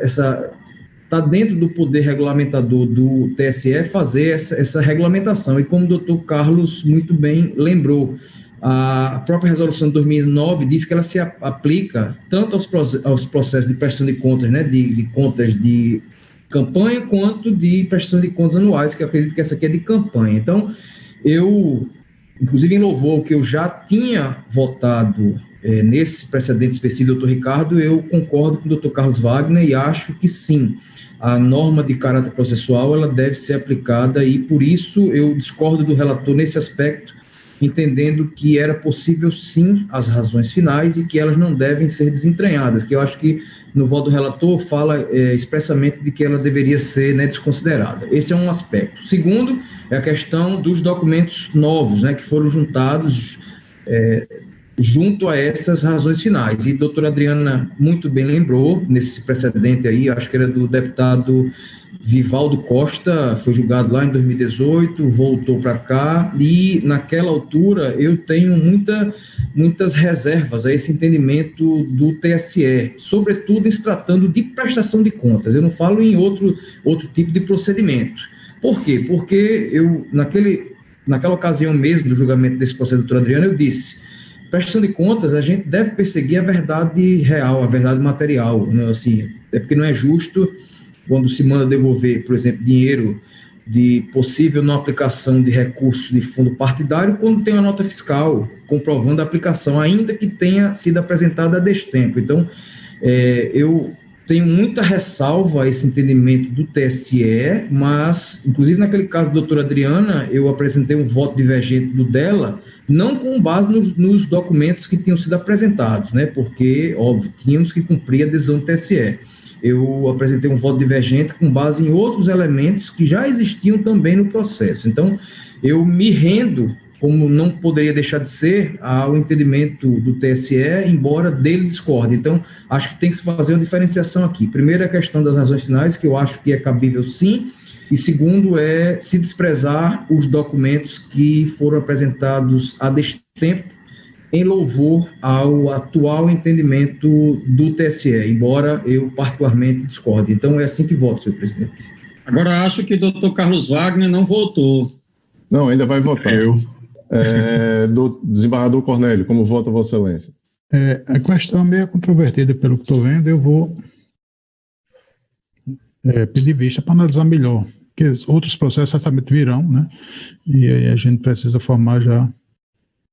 está dentro do poder regulamentador do TSE fazer essa regulamentação. E como o doutor Carlos muito bem lembrou, a própria resolução de 2009 diz que ela se aplica tanto aos processos de prestação de contas, né, de contas de campanha, quanto de prestação de contas anuais, que eu acredito que essa aqui é de campanha. Então, eu, inclusive em louvor que eu já tinha votado nesse precedente específico do doutor Ricardo, eu concordo com o doutor Carlos Wagner e acho que sim, a norma de caráter processual ela deve ser aplicada e por isso eu discordo do relator nesse aspecto, entendendo que era possível sim as razões finais e que elas não devem ser desentranhadas, que eu acho que no voto do relator fala expressamente de que ela deveria ser desconsiderada. Esse é um aspecto. Segundo, é a questão dos documentos novos, que foram juntados junto a essas razões finais. E a doutora Adriana muito bem lembrou, nesse precedente aí, acho que era do deputado Vivaldo Costa, foi julgado lá em 2018, voltou para cá, e naquela altura eu tenho muitas reservas a esse entendimento do TSE, sobretudo em se tratando de prestação de contas. Eu não falo em outro tipo de procedimento. Por quê? Porque eu, naquela ocasião mesmo do julgamento desse processo, doutora Adriana, eu disse: prestação de contas, a gente deve perseguir a verdade real, a verdade material, né? Assim, é porque não é justo quando se manda devolver, por exemplo, dinheiro de possível não aplicação de recursos de fundo partidário, quando tem uma nota fiscal comprovando a aplicação, ainda que tenha sido apresentada a destempo. Então, eu tenho muita ressalva a esse entendimento do TSE, mas, inclusive naquele caso da doutora Adriana, eu apresentei um voto divergente do dela, não com base nos documentos que tinham sido apresentados, né? Porque, óbvio, tínhamos que cumprir a decisão do TSE. Eu apresentei um voto divergente com base em outros elementos que já existiam também no processo. Então, eu me rendo, como não poderia deixar de ser, ao entendimento do TSE, embora dele discorde. Então, acho que tem que se fazer uma diferenciação aqui. Primeiro, a questão das razões finais, que eu acho que é cabível sim, e segundo, é se desprezar os documentos que foram apresentados a destempo em louvor ao atual entendimento do TSE, embora eu particularmente discorde. Então, é assim que voto, senhor presidente. Agora, acho que o doutor Carlos Wagner não votou. Não, ainda vai votar. Do desembargador Cornélio, como vota Vossa Excelência? A questão é meio controvertida, pelo que estou vendo, eu vou pedir vista para analisar melhor, porque outros processos certamente virão, né? E aí a gente precisa formar já.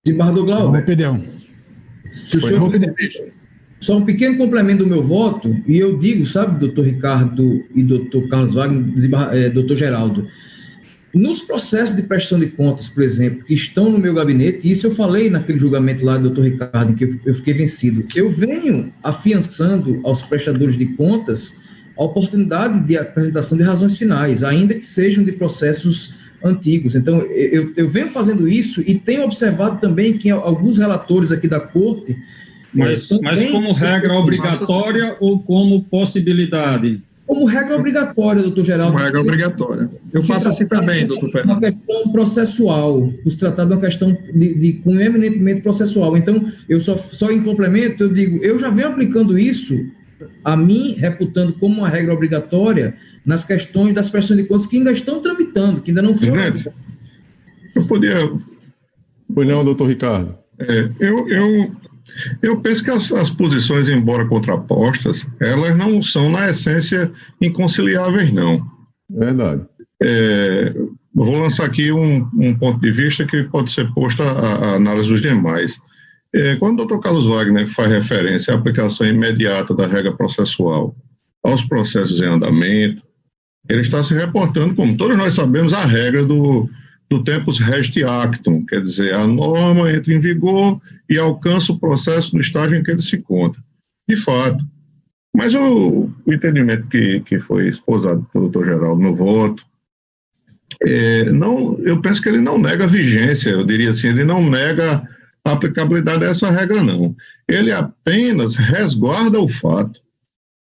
Desembargador Glauber, uma opinião. Se o senhor só um pequeno complemento do meu voto, e eu digo, sabe, doutor Ricardo e doutor Carlos Wagner, doutor Geraldo, nos processos de prestação de contas, por exemplo, que estão no meu gabinete, e isso eu falei naquele julgamento lá do doutor Ricardo, em que eu fiquei vencido, eu venho afiançando aos prestadores de contas a oportunidade de apresentação de razões finais, ainda que sejam de processos antigos. Então, eu venho fazendo isso e tenho observado também que alguns relatores aqui da Corte... Mas como regra obrigatória ou como possibilidade? Como regra obrigatória, doutor Geraldo. Como regra obrigatória. Eu faço assim também, doutor Fernando. Uma questão processual, se tratar de uma questão de cunho eminentemente processual. Então, eu só em complemento, eu digo, eu já venho aplicando isso, a mim, reputando como uma regra obrigatória, nas questões das prestações de contas que ainda estão tramitando, que ainda não foram... Eu podia... Pois não, doutor Ricardo? Eu penso que as posições, embora contrapostas, elas não são, na essência, inconciliáveis, não. Verdade. Vou lançar aqui um ponto de vista que pode ser posto à análise dos demais. Quando o doutor Carlos Wagner faz referência à aplicação imediata da regra processual aos processos em andamento, ele está se reportando, como todos nós sabemos, à regra do tempus resti actum, quer dizer, a norma entra em vigor e alcança o processo no estágio em que ele se encontra. De fato. Mas o entendimento que foi esposado pelo doutor Geraldo no voto, eu penso que ele não nega a vigência, eu diria assim, ele não nega a aplicabilidade dessa regra, não. Ele apenas resguarda o fato,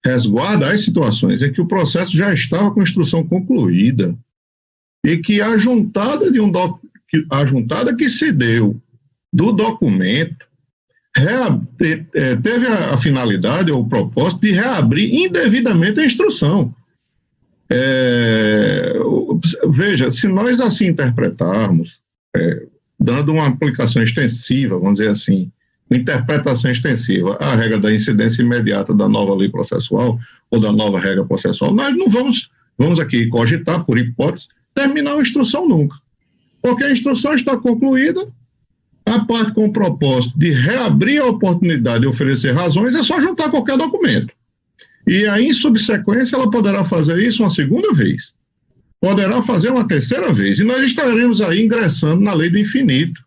resguarda as situações em que o processo já estava com instrução concluída, e que a juntada que se deu do documento teve a finalidade ou o propósito de reabrir indevidamente a instrução. Veja, se nós assim interpretarmos, dando uma aplicação extensiva, vamos dizer assim, uma interpretação extensiva à regra da incidência imediata da nova lei processual ou da nova regra processual, nós não vamos aqui cogitar, por hipótese, terminar a instrução nunca. Porque a instrução está concluída, a parte com o propósito de reabrir a oportunidade de oferecer razões é só juntar qualquer documento. E aí, em subsequência, ela poderá fazer isso uma segunda vez. Poderá fazer uma terceira vez. E nós estaremos aí ingressando na lei do infinito.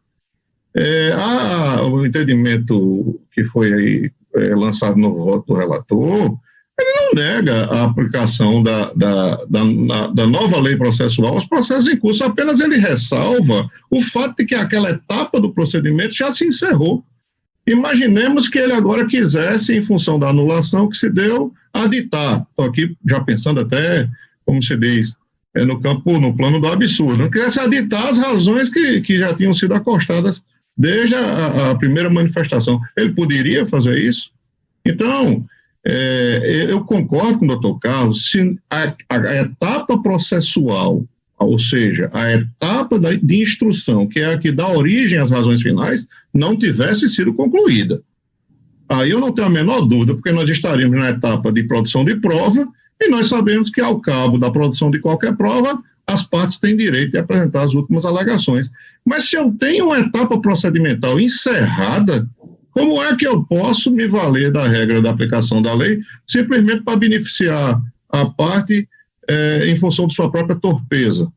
O entendimento que foi aí lançado no voto do relator, ele não nega a aplicação da nova lei processual aos processos em curso, apenas ele ressalva o fato de que aquela etapa do procedimento já se encerrou. Imaginemos que ele agora quisesse, em função da anulação que se deu, aditar. Estou aqui já pensando até, como se diz, no plano do absurdo. Não quisesse aditar as razões que já tinham sido acostadas desde a primeira manifestação. Ele poderia fazer isso? Então, eu concordo com o doutor Carlos, se a etapa processual, ou seja, a etapa de instrução, que é a que dá origem às razões finais, não tivesse sido concluída. Aí eu não tenho a menor dúvida, porque nós estaríamos na etapa de produção de prova, e nós sabemos que, ao cabo da produção de qualquer prova, as partes têm direito de apresentar as últimas alegações. Mas se eu tenho uma etapa procedimental encerrada, como é que eu posso me valer da regra da aplicação da lei simplesmente para beneficiar a parte em função de sua própria torpeza?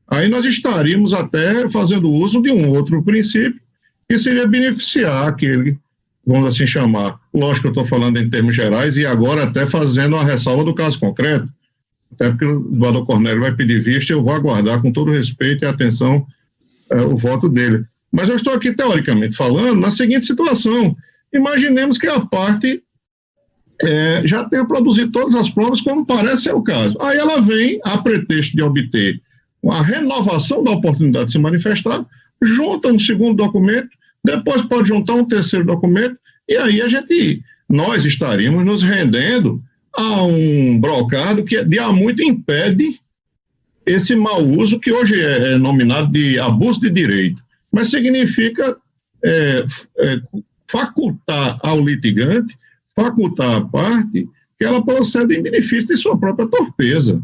Aí nós estaríamos até fazendo uso de um outro princípio, que seria beneficiar aquele, vamos assim chamar, lógico que eu estou falando em termos gerais, e agora até fazendo a ressalva do caso concreto, até porque o doutor Cornélio vai pedir vista, eu vou aguardar com todo respeito e atenção o voto dele. Mas eu estou aqui, teoricamente, falando na seguinte situação. Imaginemos que a parte já tenha produzido todas as provas, como parece ser o caso. Aí ela vem, a pretexto de obter a renovação da oportunidade de se manifestar, junta um segundo documento, depois pode juntar um terceiro documento, e aí nós estaríamos nos rendendo a um brocado que de há muito impede esse mau uso que hoje é nominado de abuso de direito, mas significa facultar ao litigante, facultar à parte que ela proceda em benefício de sua própria torpeza.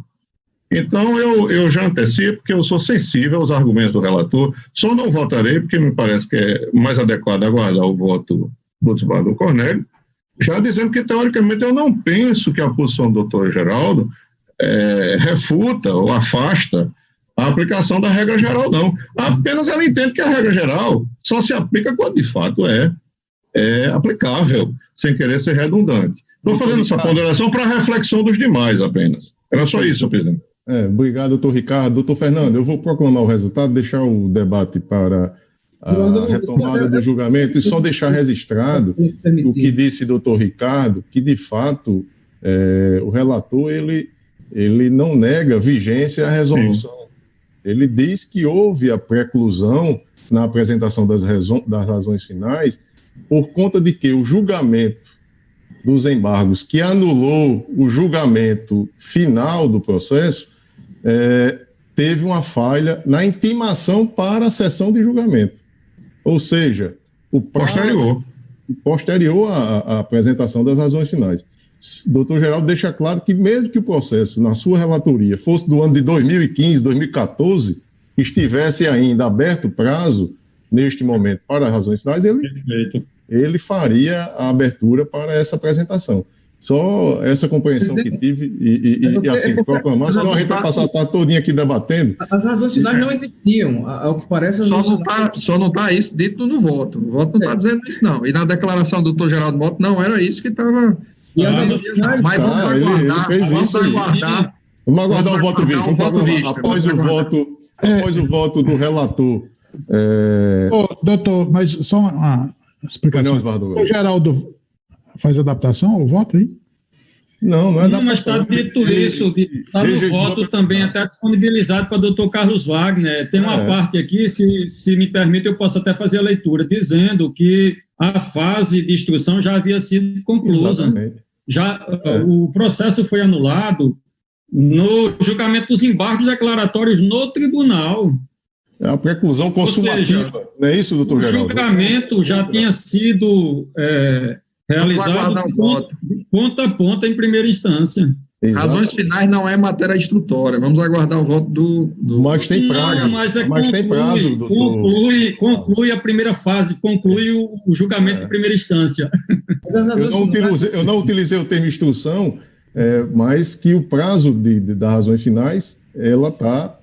Então, eu já antecipo que eu sou sensível aos argumentos do relator, só não votarei porque me parece que é mais adequado aguardar o voto do desembargador Cornélio, já dizendo que, teoricamente, eu não penso que a posição do doutor Geraldo refuta ou afasta a aplicação da regra geral, não. Apenas ela entende que a regra geral só se aplica quando, de fato, é aplicável, sem querer ser redundante. Estou fazendo essa ponderação para a reflexão dos demais apenas. Era só isso, presidente. Obrigado, doutor Ricardo. Doutor Fernando, eu vou proclamar o resultado, deixar o debate para a retomada do julgamento e só deixar registrado o que disse doutor Ricardo, que, de fato, o relator ele não nega vigência à resolução. Sim. Ele diz que houve a preclusão na apresentação das razões finais por conta de que o julgamento dos embargos, que anulou o julgamento final do processo, teve uma falha na intimação para a sessão de julgamento. Ou seja, o prazo posterior à apresentação das razões finais. O doutor Geraldo deixa claro que mesmo que o processo, na sua relatoria, fosse do ano de 2015, 2014, estivesse ainda aberto prazo, neste momento, para as razões finais, ele faria a abertura para essa apresentação. Só essa compreensão que tive e assim, proclamar, senão a gente vai passar a tarde todinha aqui debatendo. As razões finais não existiam, ao que parece... Só não está isso dito no voto. O voto não está dizendo isso, não. E na declaração do doutor Geraldo Mota, não era isso que estava... Mas vamos aguardar. Vamos aguardar o voto visto. Após o voto do relator. Doutor, mas só uma explicação. O Geraldo faz adaptação ao voto aí? Não é adaptação. Mas está dito isso, está no voto também, até disponibilizado para o doutor Carlos Wagner. Tem uma parte aqui, se me permite, eu posso até fazer a leitura, dizendo que a fase de instrução já havia sido conclusa. Exatamente. O processo foi anulado no julgamento dos embargos declaratórios no tribunal. É a preclusão consumativa, não é isso, doutor Geraldo? O julgamento já tinha sido realizado ponta a ponta em primeira instância. Exato. Razões finais não é matéria instrutória. Vamos aguardar o voto do... Mas tem prazo. Mas tem prazo, doutor. Conclui a primeira fase, conclui o julgamento de primeira instância. Eu não utilizei o termo instrução, mas que o prazo das razões finais, ela está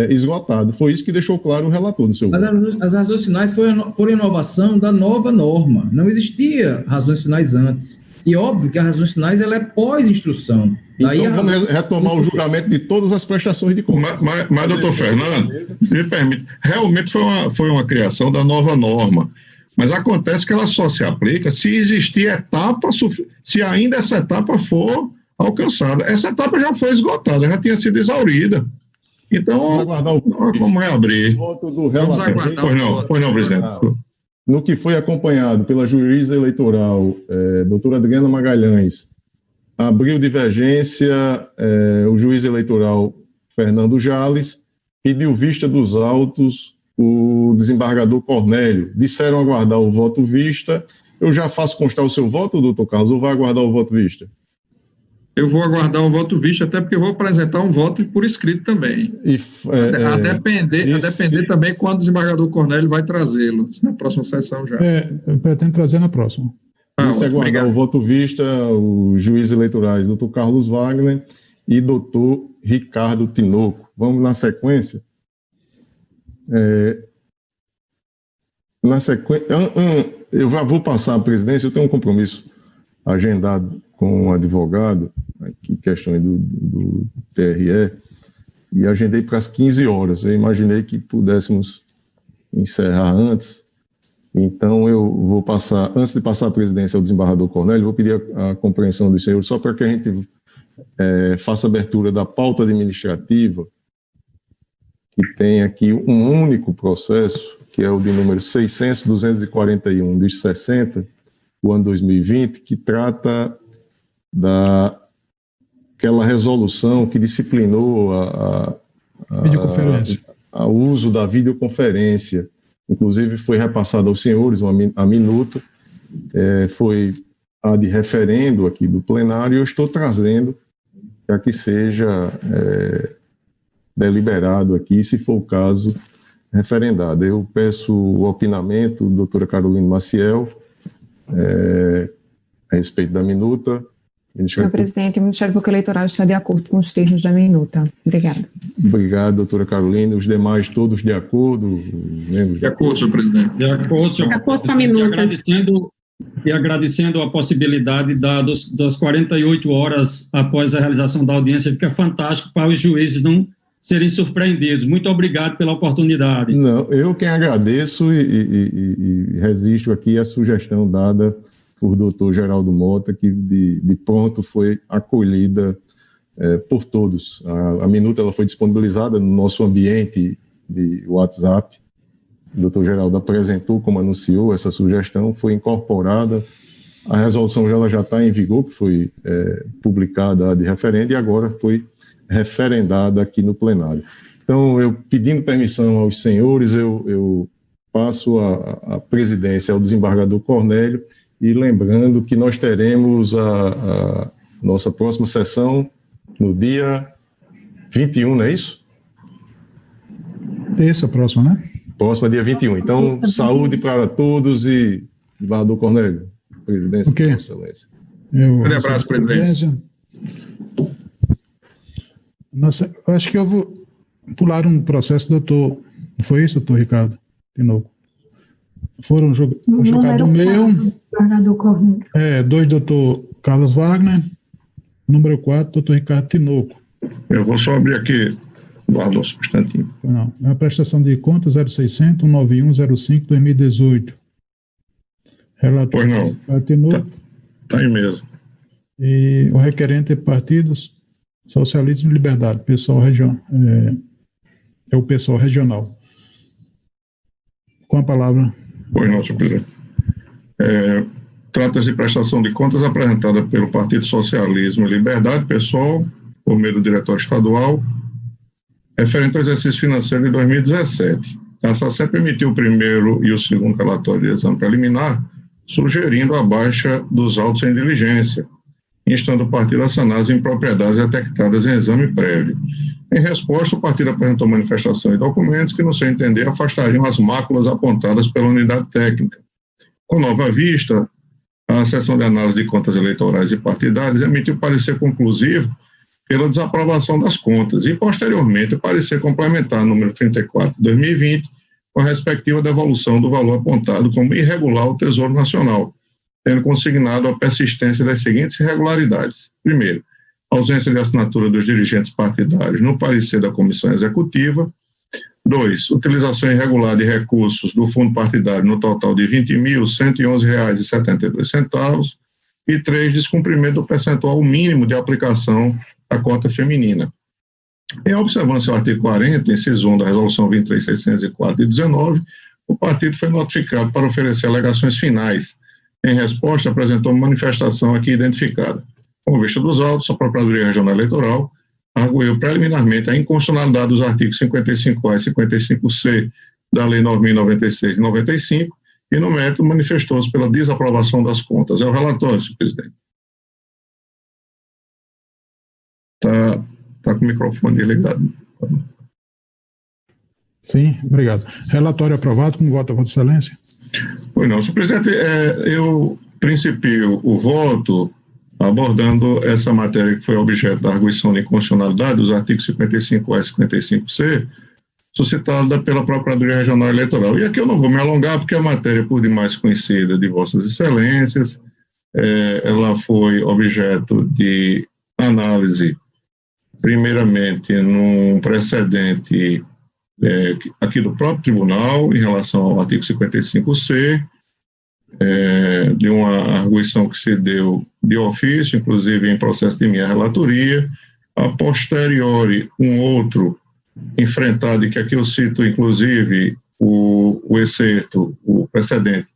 esgotado. Foi isso que deixou claro o relator no seu voto. As razões finais foram inovação da nova norma. Não existia razões finais antes. E óbvio que as razões finais ela é pós-instrução. Então vamos retomar o julgamento de todas as prestações de contas. Mas doutor Fernando, me permite, realmente foi uma criação da nova norma. Mas acontece que ela só se aplica se existir etapa, se ainda essa etapa for alcançada. Essa etapa já foi esgotada, já tinha sido exaurida. Então, vamos reabrir. O voto do relator. Pois não, presidente. No que foi acompanhado pela juíza eleitoral, doutora Adriana Magalhães, abriu divergência o juiz eleitoral Fernando Jales, pediu vista dos autos o desembargador Cornélio. Disseram aguardar o voto vista. Eu já faço constar o seu voto, doutor Carlos, ou vai aguardar o voto vista? Eu vou aguardar o voto visto, até porque eu vou apresentar um voto por escrito também. A depender também quando o desembargador Cornélio vai trazê-lo, na próxima sessão já. Eu pretendo trazer na próxima. Se aguardar o voto vista, os juízes eleitorais, doutor Carlos Wagner e doutor Ricardo Tinoco. Vamos na sequência? Eu já vou passar a presidência, eu tenho um compromisso agendado com um advogado, aqui, questões do TRE, e agendei para as 15 horas. Eu imaginei que pudéssemos encerrar antes, então eu vou passar, antes de passar a presidência ao desembargador Cornélio, vou pedir a compreensão dos senhores, só para que a gente faça a abertura da pauta administrativa, que tem aqui um único processo, que é o de número 600.241, dos 60, o ano 2020, que trata daquela resolução que disciplinou o uso da videoconferência. Inclusive, foi repassado aos senhores a minuta, foi a de referendo aqui do plenário, e eu estou trazendo para que seja deliberado aqui, se for o caso, referendado. Eu peço o opinamento, doutora Carolina Maciel, a respeito da minuta. Senhor presidente, o Ministério Público Eleitoral está de acordo com os termos da minuta. Obrigada. Obrigado, doutora Carolina. Os demais, todos de acordo? De acordo, senhor presidente. De acordo, senhor presidente. De acordo com a minuta. E agradecendo a possibilidade das 48 horas após a realização da audiência, que é fantástico para os juízes não serem surpreendidos. Muito obrigado pela oportunidade. Não, eu quem agradeço e resisto aqui à sugestão dada por doutor Geraldo Mota, que de pronto foi acolhida por todos. A minuta ela foi disponibilizada no nosso ambiente de WhatsApp. O doutor Geraldo apresentou, como anunciou, essa sugestão, foi incorporada. A resolução já está em vigor, que foi publicada de referendo, e agora foi referendada aqui no plenário. Então, eu pedindo permissão aos senhores, eu passo a presidência ao desembargador Cornélio, e lembrando que nós teremos a nossa próxima sessão no dia 21, não é isso? Esse é o próximo, né? Próximo dia 21. Então, saúde para todos e, desembargador Cornélio, presidência de Vossa Excelência. Um abraço, presidente. Nossa, eu acho que eu vou pular um processo, doutor. Não foi isso, doutor Ricardo? De novo. Foram jogados o meu. Dois, doutor Carlos Wagner. Número 4, doutor Ricardo Tinoco. Eu vou só abrir aqui, guarda um instantinho. Não, é a prestação de contas 0600 191 05 2018. Relator Pois não. Ricardo Tinoco. Tá aí mesmo. E o requerente é Partidos Socialismo e Liberdade, pessoal é o pessoal regional. Com a palavra. Pois não, senhor presidente. Trata-se de prestação de contas apresentada pelo Partido Socialismo e Liberdade, pessoal, por meio do Diretório Estadual, referente ao exercício financeiro de 2017. A SACEP emitiu o primeiro e o segundo relatório de exame preliminar, sugerindo a baixa dos autos em diligência, instando o partido a sanar as impropriedades detectadas em exame prévio. Em resposta, o partido apresentou manifestação e documentos que, no seu entender, afastariam as máculas apontadas pela unidade técnica. Com nova vista, a Seção de Análise de Contas Eleitorais e Partidárias emitiu parecer conclusivo pela desaprovação das contas e, posteriormente, o parecer complementar número 34 de 2020, com a respectiva devolução do valor apontado como irregular ao Tesouro Nacional, tendo consignado a persistência das seguintes irregularidades. Primeiro, ausência de assinatura dos dirigentes partidários no parecer da Comissão Executiva. 2, utilização irregular de recursos do fundo partidário no total de R$ 20.111,72. E 3, descumprimento do percentual mínimo de aplicação da cota feminina. Em observância ao artigo 40, inciso 1 da Resolução 23.604 de 19, o partido foi notificado para oferecer alegações finais. Em resposta, apresentou uma manifestação aqui identificada. Com vista dos autos, a Procuradoria Regional Eleitoral arguiu preliminarmente a inconstitucionalidade dos artigos 55A e 55C da Lei 9.096 de 95 e, no mérito, manifestou-se pela desaprovação das contas. É o relatório, senhor presidente. Está com o microfone ligado. Sim, obrigado. Relatório aprovado, com voto a Vossa Excelência. Pois não, senhor presidente, eu principio o voto abordando essa matéria que foi objeto da arguição de inconstitucionalidade dos artigos 55A e 55C, suscitada pela Procuradoria Regional Eleitoral. E aqui eu não vou me alongar, porque a matéria, por demais conhecida de Vossas Excelências, ela foi objeto de análise, primeiramente, num precedente aqui do próprio tribunal, em relação ao artigo 55C, de uma arguição que se deu de ofício, inclusive em processo de minha relatoria. A posteriori, um outro enfrentado, e que aqui eu cito, inclusive, o excerto, o precedente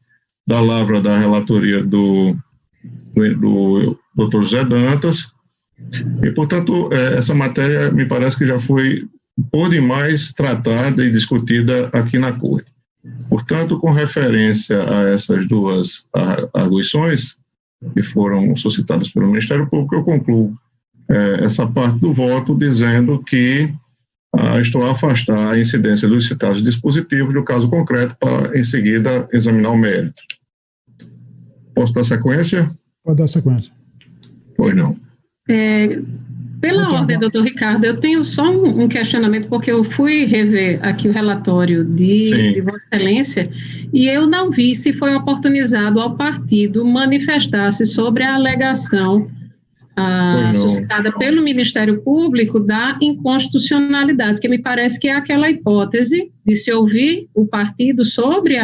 da lavra da relatoria do Dr. José Dantas, e, portanto, essa matéria me parece que já foi por demais tratada e discutida aqui na Corte. Portanto, com referência a essas duas arguições que foram suscitadas pelo Ministério Público, eu concluo essa parte do voto dizendo que estou a afastar a incidência dos citados dispositivos do caso concreto para, em seguida, examinar o mérito. Posso dar sequência? Pode dar sequência. Pois não. Pela ordem, doutor Ricardo, eu tenho só um questionamento, porque eu fui rever aqui o relatório de Vossa Excelência e eu não vi se foi oportunizado ao partido manifestar-se sobre a alegação suscitada pelo Ministério Público da inconstitucionalidade, porque me parece que é aquela hipótese de se ouvir o partido sobre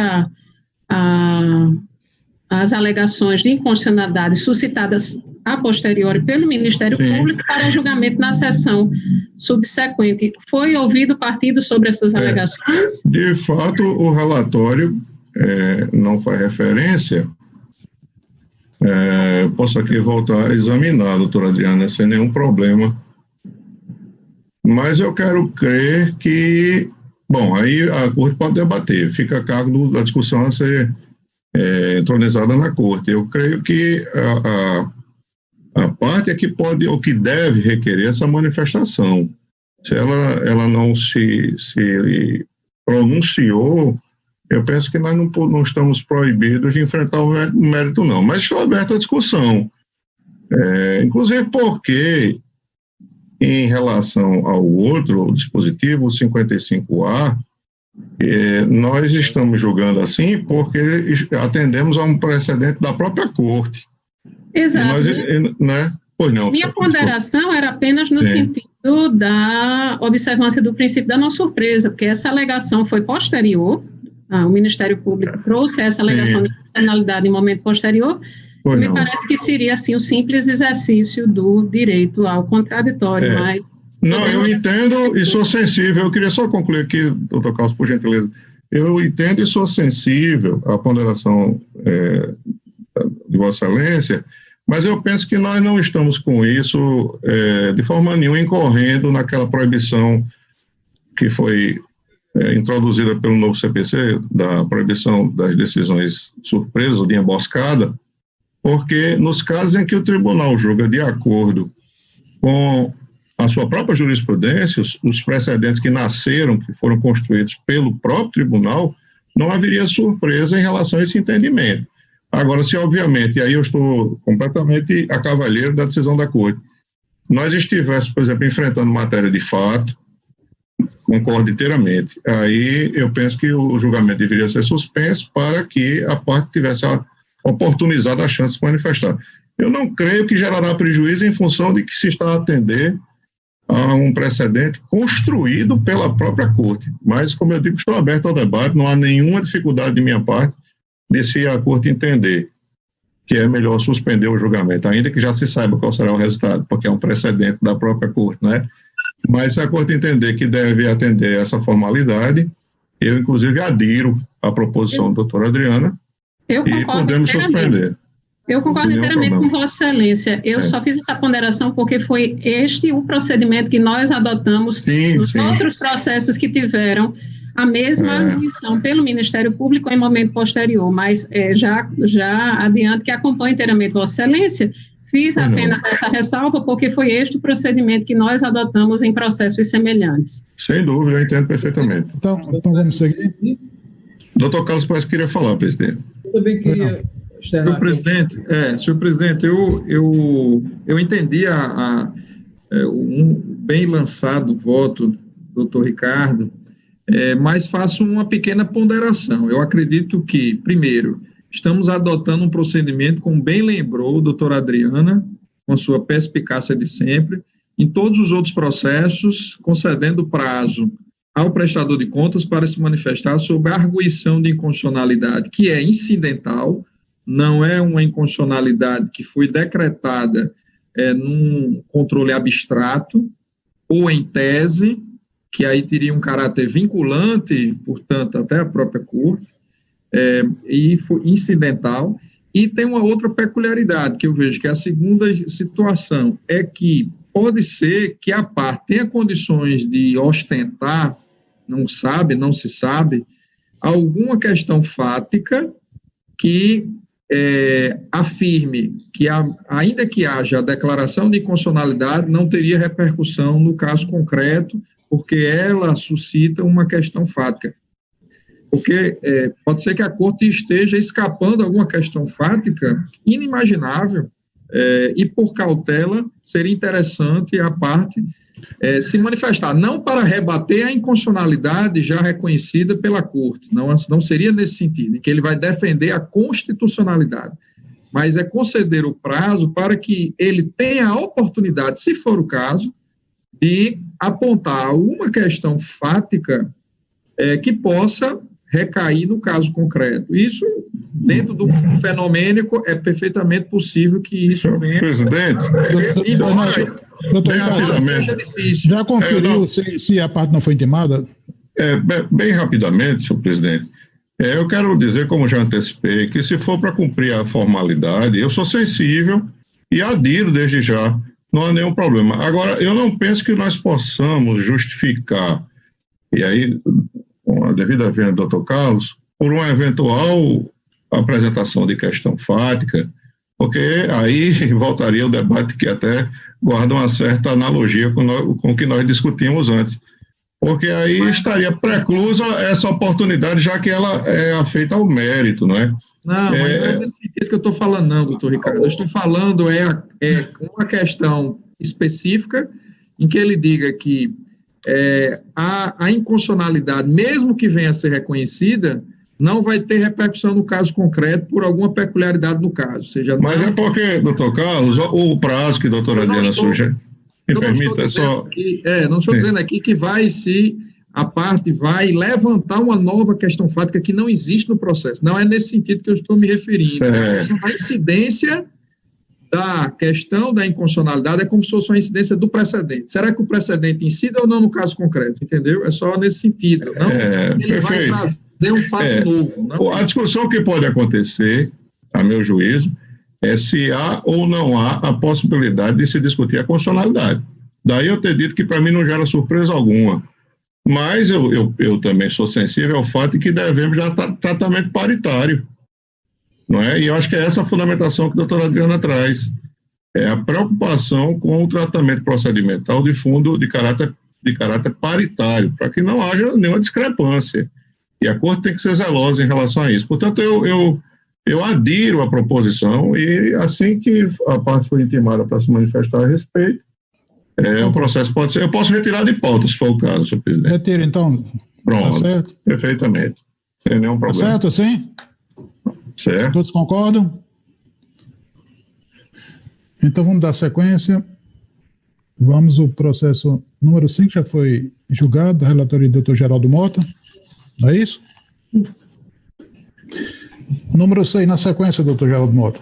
as alegações de inconstitucionalidade suscitadas a posteriori pelo Ministério Público para julgamento na sessão subsequente. Foi ouvido o partido sobre essas alegações? De fato, o relatório não faz referência. Posso aqui voltar a examinar, doutora Adriana, sem nenhum problema. Mas eu quero crer que, bom, aí a Corte pode debater, fica a cargo da discussão a ser entronizada na Corte. Eu creio que a parte é que pode ou que deve requerer essa manifestação. Se ela não se pronunciou, eu penso que nós não estamos proibidos de enfrentar o mérito, não. Mas estou aberto à discussão. Inclusive porque, em relação ao outro dispositivo, o 55A, nós estamos julgando assim porque atendemos a um precedente da própria Corte. Exato. Pois não, minha ponderação era apenas no sentido da observância do princípio da não surpresa, porque essa alegação foi posterior, o Ministério Público trouxe essa alegação de constitucionalidade em momento posterior, e me parece que seria assim o simples exercício do direito ao contraditório, mas... Não, eu entendo e sou sensível. Eu queria só concluir aqui, doutor Carlos, por gentileza. Eu entendo e sou sensível à ponderação de Vossa Excelência, mas eu penso que nós não estamos com isso de forma nenhuma incorrendo naquela proibição que foi introduzida pelo novo CPC, da proibição das decisões surpresas ou de emboscada, porque nos casos em que o tribunal julga de acordo com a sua própria jurisprudência, os precedentes que nasceram, que foram construídos pelo próprio tribunal, não haveria surpresa em relação a esse entendimento. Agora, se obviamente, e aí eu estou completamente a cavalheiro da decisão da Corte, nós estivéssemos, por exemplo, enfrentando matéria de fato, concordo inteiramente, aí eu penso que o julgamento deveria ser suspenso para que a parte tivesse oportunizado a chance de se manifestar. Eu não creio que gerará prejuízo em função de que se está a atender a um precedente construído pela própria Corte. Mas, como eu digo, estou aberto ao debate, não há nenhuma dificuldade de minha parte de se a Corte entender que é melhor suspender o julgamento, ainda que já se saiba qual será o resultado, porque é um precedente da própria Corte, né? Mas se a Corte entender que deve atender essa formalidade, eu, inclusive, adiro à proposição da doutora Adriana e podemos suspender. Eu concordo inteiramente com Vossa Excelência. Eu só fiz essa ponderação porque foi este o procedimento que nós adotamos nos outros processos que tiveram a mesma arguição pelo Ministério Público em momento posterior, mas já adianto que acompanho inteiramente Vossa Excelência, fiz apenas essa ressalva porque foi este o procedimento que nós adotamos em processos semelhantes. Sem dúvida, eu entendo perfeitamente. Então vamos seguir. Doutor Carlos parece que queria falar, presidente. Eu também queria... Senhor presidente, eu entendi um bem lançado voto, doutor Ricardo, mas faço uma pequena ponderação. Eu acredito que, primeiro, estamos adotando um procedimento, como bem lembrou a doutora Adriana, com a sua perspicácia de sempre, em todos os outros processos, concedendo prazo ao prestador de contas para se manifestar sobre a arguição de inconstitucionalidade, que é incidental, não é uma inconstitucionalidade que foi decretada num controle abstrato ou em tese, que aí teria um caráter vinculante, portanto, até a própria corte, e incidental. E tem uma outra peculiaridade que eu vejo, que é a segunda situação, é que pode ser que a parte tenha condições de ostentar, não se sabe, alguma questão fática que afirme que, ainda que haja a declaração de inconstitucionalidade, não teria repercussão no caso concreto, porque ela suscita uma questão fática. Porque pode ser que a corte esteja escapando alguma questão fática inimaginável, e por cautela seria interessante a parte se manifestar, não para rebater a inconstitucionalidade já reconhecida pela corte, não seria nesse sentido, em que ele vai defender a constitucionalidade, mas é conceder o prazo para que ele tenha a oportunidade, se for o caso, de apontar alguma questão fática que possa recair no caso concreto. Isso, dentro do fenomênico, é perfeitamente possível que isso venha. Presidente, doutor Ricardo, seja difícil. já conferiu se a parte não foi intimada? Bem rapidamente, senhor presidente, eu quero dizer, como já antecipei, que se for para cumprir a formalidade, eu sou sensível e adiro desde já, não há nenhum problema. Agora, eu não penso que nós possamos justificar, e aí, com a devida vênia do doutor Carlos, por uma eventual apresentação de questão fática, porque aí voltaria o debate que até guarda uma certa analogia com o que nós discutimos antes, porque aí estaria preclusa essa oportunidade, já que ela é afeita ao mérito, não é? Não, mas não é nesse sentido que eu estou falando, não, doutor Ricardo. Eu estou falando uma questão específica em que ele diga que a inconstitucionalidade, mesmo que venha a ser reconhecida, não vai ter repercussão no caso concreto por alguma peculiaridade no caso. Seja, mas é porque, doutor Carlos, o prazo que a doutora Diana sugere, me permita só... não estou dizendo aqui que a parte vai levantar uma nova questão fática que não existe no processo. Não é nesse sentido que eu estou me referindo. A incidência da questão da inconstitucionalidade é como se fosse uma incidência do precedente. Será que o precedente incide ou não no caso concreto? Entendeu? É só nesse sentido. Não ele vai trazer um fato novo. Não? A discussão que pode acontecer, a meu juízo, é se há ou não há a possibilidade de se discutir a constitucionalidade. Daí eu ter dito que para mim não gera surpresa alguma. Mas eu também sou sensível ao fato de que devemos já tratamento paritário. Não é? E eu acho que é essa a fundamentação que a doutora Adriana traz. É a preocupação com o tratamento procedimental de fundo de caráter paritário, para que não haja nenhuma discrepância. E a Corte tem que ser zelosa em relação a isso. Portanto, eu adiro a proposição e assim que a parte for intimada para se manifestar a respeito, o processo pode ser... Eu posso retirar de pauta, se for o caso, senhor presidente. Retira, então. Pronto, tá certo. Perfeitamente. Sem nenhum problema. Tá certo, sim? Certo. Todos concordam? Então, vamos dar sequência. Vamos ao processo número 5, já foi julgado, da relatoria do doutor Geraldo Mota. Não é isso? Isso. Número 6, na sequência, doutor Geraldo Mota.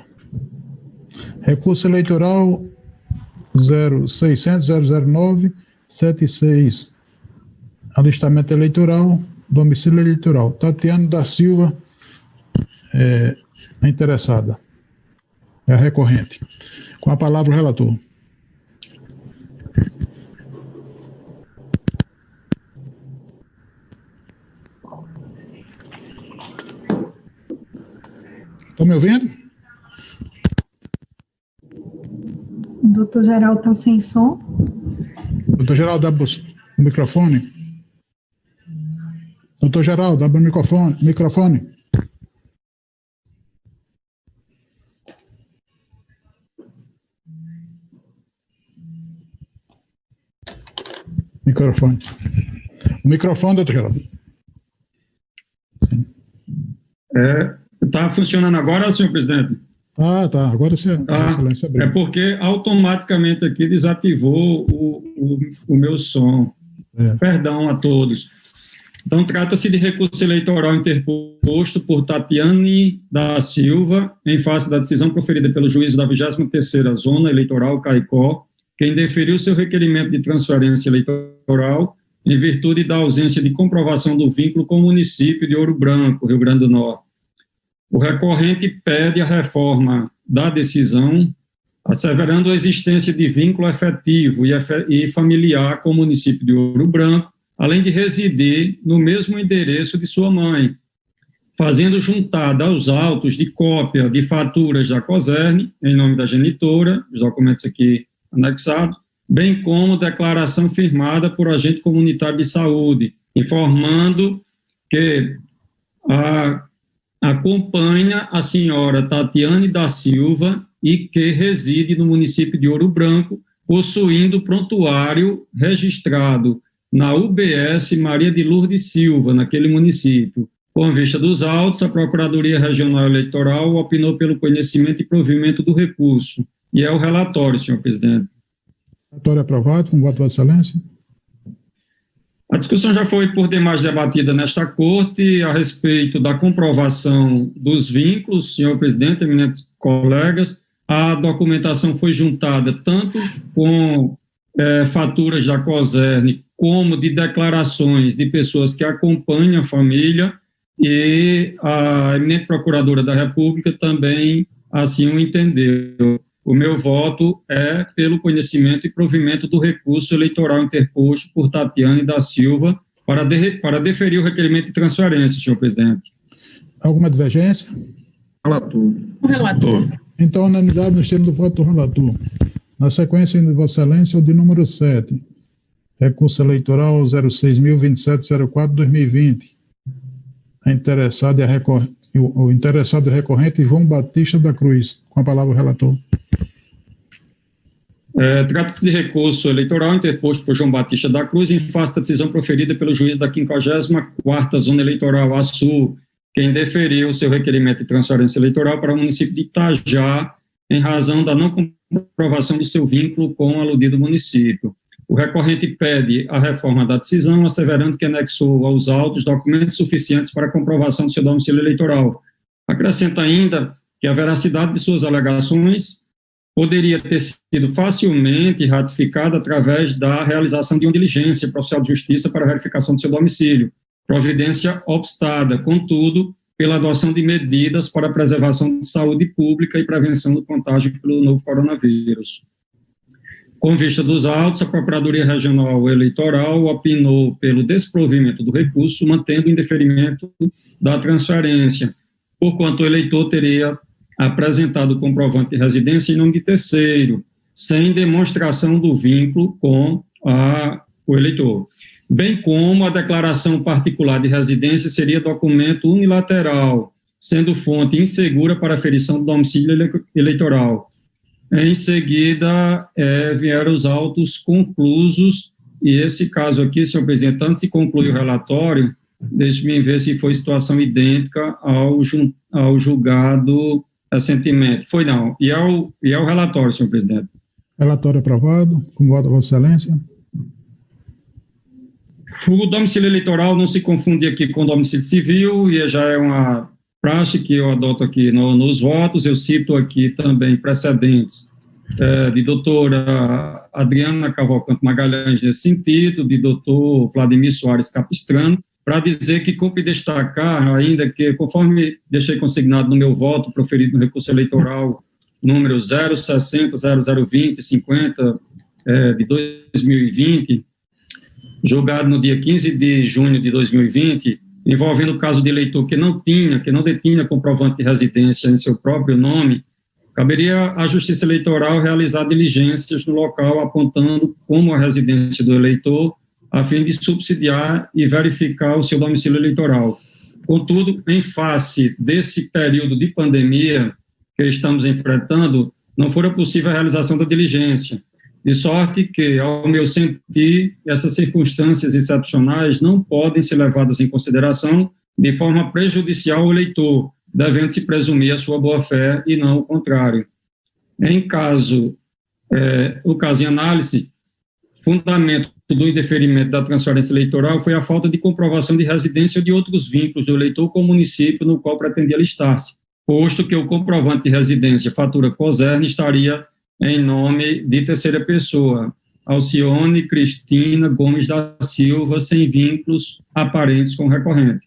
Recurso eleitoral 0600-009-76. Alistamento eleitoral, domicílio eleitoral. Tatiana da Silva, a interessada. É a recorrente. Com a palavra o relator. Estão me ouvindo? Doutor Geraldo está sem som. Doutor Geraldo, abre o microfone. Doutor Geraldo, abre o microfone. Microfone. O microfone, doutor Geraldo. Está funcionando agora, senhor presidente? Tá. Agora você... É porque automaticamente aqui desativou o meu som. Perdão a todos. Então, trata-se de recurso eleitoral interposto por Tatiane da Silva, em face da decisão proferida pelo juízo da 23ª Zona Eleitoral, Caicó, quem deferiu seu requerimento de transferência eleitoral em virtude da ausência de comprovação do vínculo com o município de Ouro Branco, Rio Grande do Norte. O recorrente pede a reforma da decisão, asseverando a existência de vínculo efetivo e familiar com o município de Ouro Branco, além de residir no mesmo endereço de sua mãe, fazendo juntada aos autos de cópia de faturas da COSERN, em nome da genitora, os documentos aqui anexados, bem como declaração firmada por agente comunitário de saúde, informando que acompanha a senhora Tatiane da Silva e que reside no município de Ouro Branco, possuindo prontuário registrado na UBS Maria de Lourdes Silva, naquele município. Com vista dos autos, a Procuradoria Regional Eleitoral opinou pelo conhecimento e provimento do recurso. E é o relatório, senhor presidente. Relatório aprovado, com voto, Vossa Excelência. A discussão já foi por demais debatida nesta corte a respeito da comprovação dos vínculos, senhor presidente, eminentes colegas. A documentação foi juntada tanto com faturas da COSERN como de declarações de pessoas que acompanham a família, e a eminente procuradora da República também assim o entendeu. O meu voto é pelo conhecimento e provimento do recurso eleitoral interposto por Tatiane da Silva para deferir o requerimento de transferência, senhor presidente. Alguma divergência? Relator. O relator. Então, unanimidade nos termos do voto do relator. Na sequência, de Vossa Excelência, o de número 7, recurso eleitoral 06.02704/2020. O interessado recorrente João Batista da Cruz. Com a palavra o relator. Trata-se de recurso eleitoral interposto por João Batista da Cruz em face da decisão proferida pelo juiz da 54ª Zona Eleitoral A-Sul, quem deferiu seu requerimento de transferência eleitoral para o município de Itajá, em razão da não comprovação do seu vínculo com o aludido município. O recorrente pede a reforma da decisão, asseverando que anexou aos autos documentos suficientes para a comprovação do seu domicílio eleitoral. Acrescenta ainda que a veracidade de suas alegações poderia ter sido facilmente ratificada através da realização de uma diligência para o oficial de justiça para a verificação do seu domicílio, providência obstada, contudo, pela adoção de medidas para a preservação de saúde pública e prevenção do contágio pelo novo coronavírus. Com vista dos autos, a Procuradoria Regional Eleitoral opinou pelo desprovimento do recurso, mantendo o indeferimento da transferência, porquanto o eleitor teria apresentado o comprovante de residência em nome de terceiro, sem demonstração do vínculo com o eleitor, bem como a declaração particular de residência seria documento unilateral, sendo fonte insegura para aferição do domicílio eleitoral. Em seguida, vieram os autos conclusos, e esse caso aqui, senhor presidente, antes de concluir o relatório, deixe-me ver se foi situação idêntica ao julgado recentemente. Foi não, e é o relatório, senhor presidente. Relatório aprovado, com voto, Vossa Excelência. O domicílio eleitoral não se confunde aqui com o domicílio civil, e já é uma praxe que eu adoto aqui nos votos. Eu cito aqui também precedentes de doutora Adriana Cavalcante Magalhães nesse sentido, de doutor Vladimir Soares Capistrano, para dizer que cumpre destacar ainda que, conforme deixei consignado no meu voto proferido no recurso eleitoral número 060002050 de 2020, julgado no dia 15 de junho de 2020, envolvendo o caso de eleitor que não detinha comprovante de residência em seu próprio nome, caberia à Justiça Eleitoral realizar diligências no local apontando como a residência do eleitor, a fim de subsidiar e verificar o seu domicílio eleitoral. Contudo, em face desse período de pandemia que estamos enfrentando, não fora possível a realização da diligência, de sorte que, ao meu sentir, essas circunstâncias excepcionais não podem ser levadas em consideração de forma prejudicial ao eleitor, devendo-se presumir a sua boa-fé e não o contrário. O caso em análise, fundamento do indeferimento da transferência eleitoral foi a falta de comprovação de residência ou de outros vínculos do eleitor com o município no qual pretendia alistar-se, posto que o comprovante de residência, fatura COSERN, estaria em nome de terceira pessoa. Alcione Cristina Gomes da Silva, sem vínculos aparentes com o recorrente.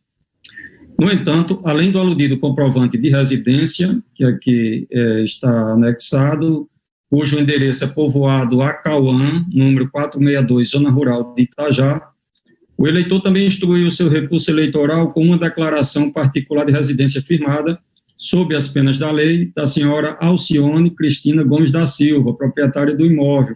No entanto, além do aludido comprovante de residência, que aqui está anexado, cujo endereço é povoado Acauã, número 462, Zona Rural de Itajá, o eleitor também instruiu o seu recurso eleitoral com uma declaração particular de residência firmada, sob as penas da lei, da senhora Alcione Cristina Gomes da Silva, proprietária do imóvel,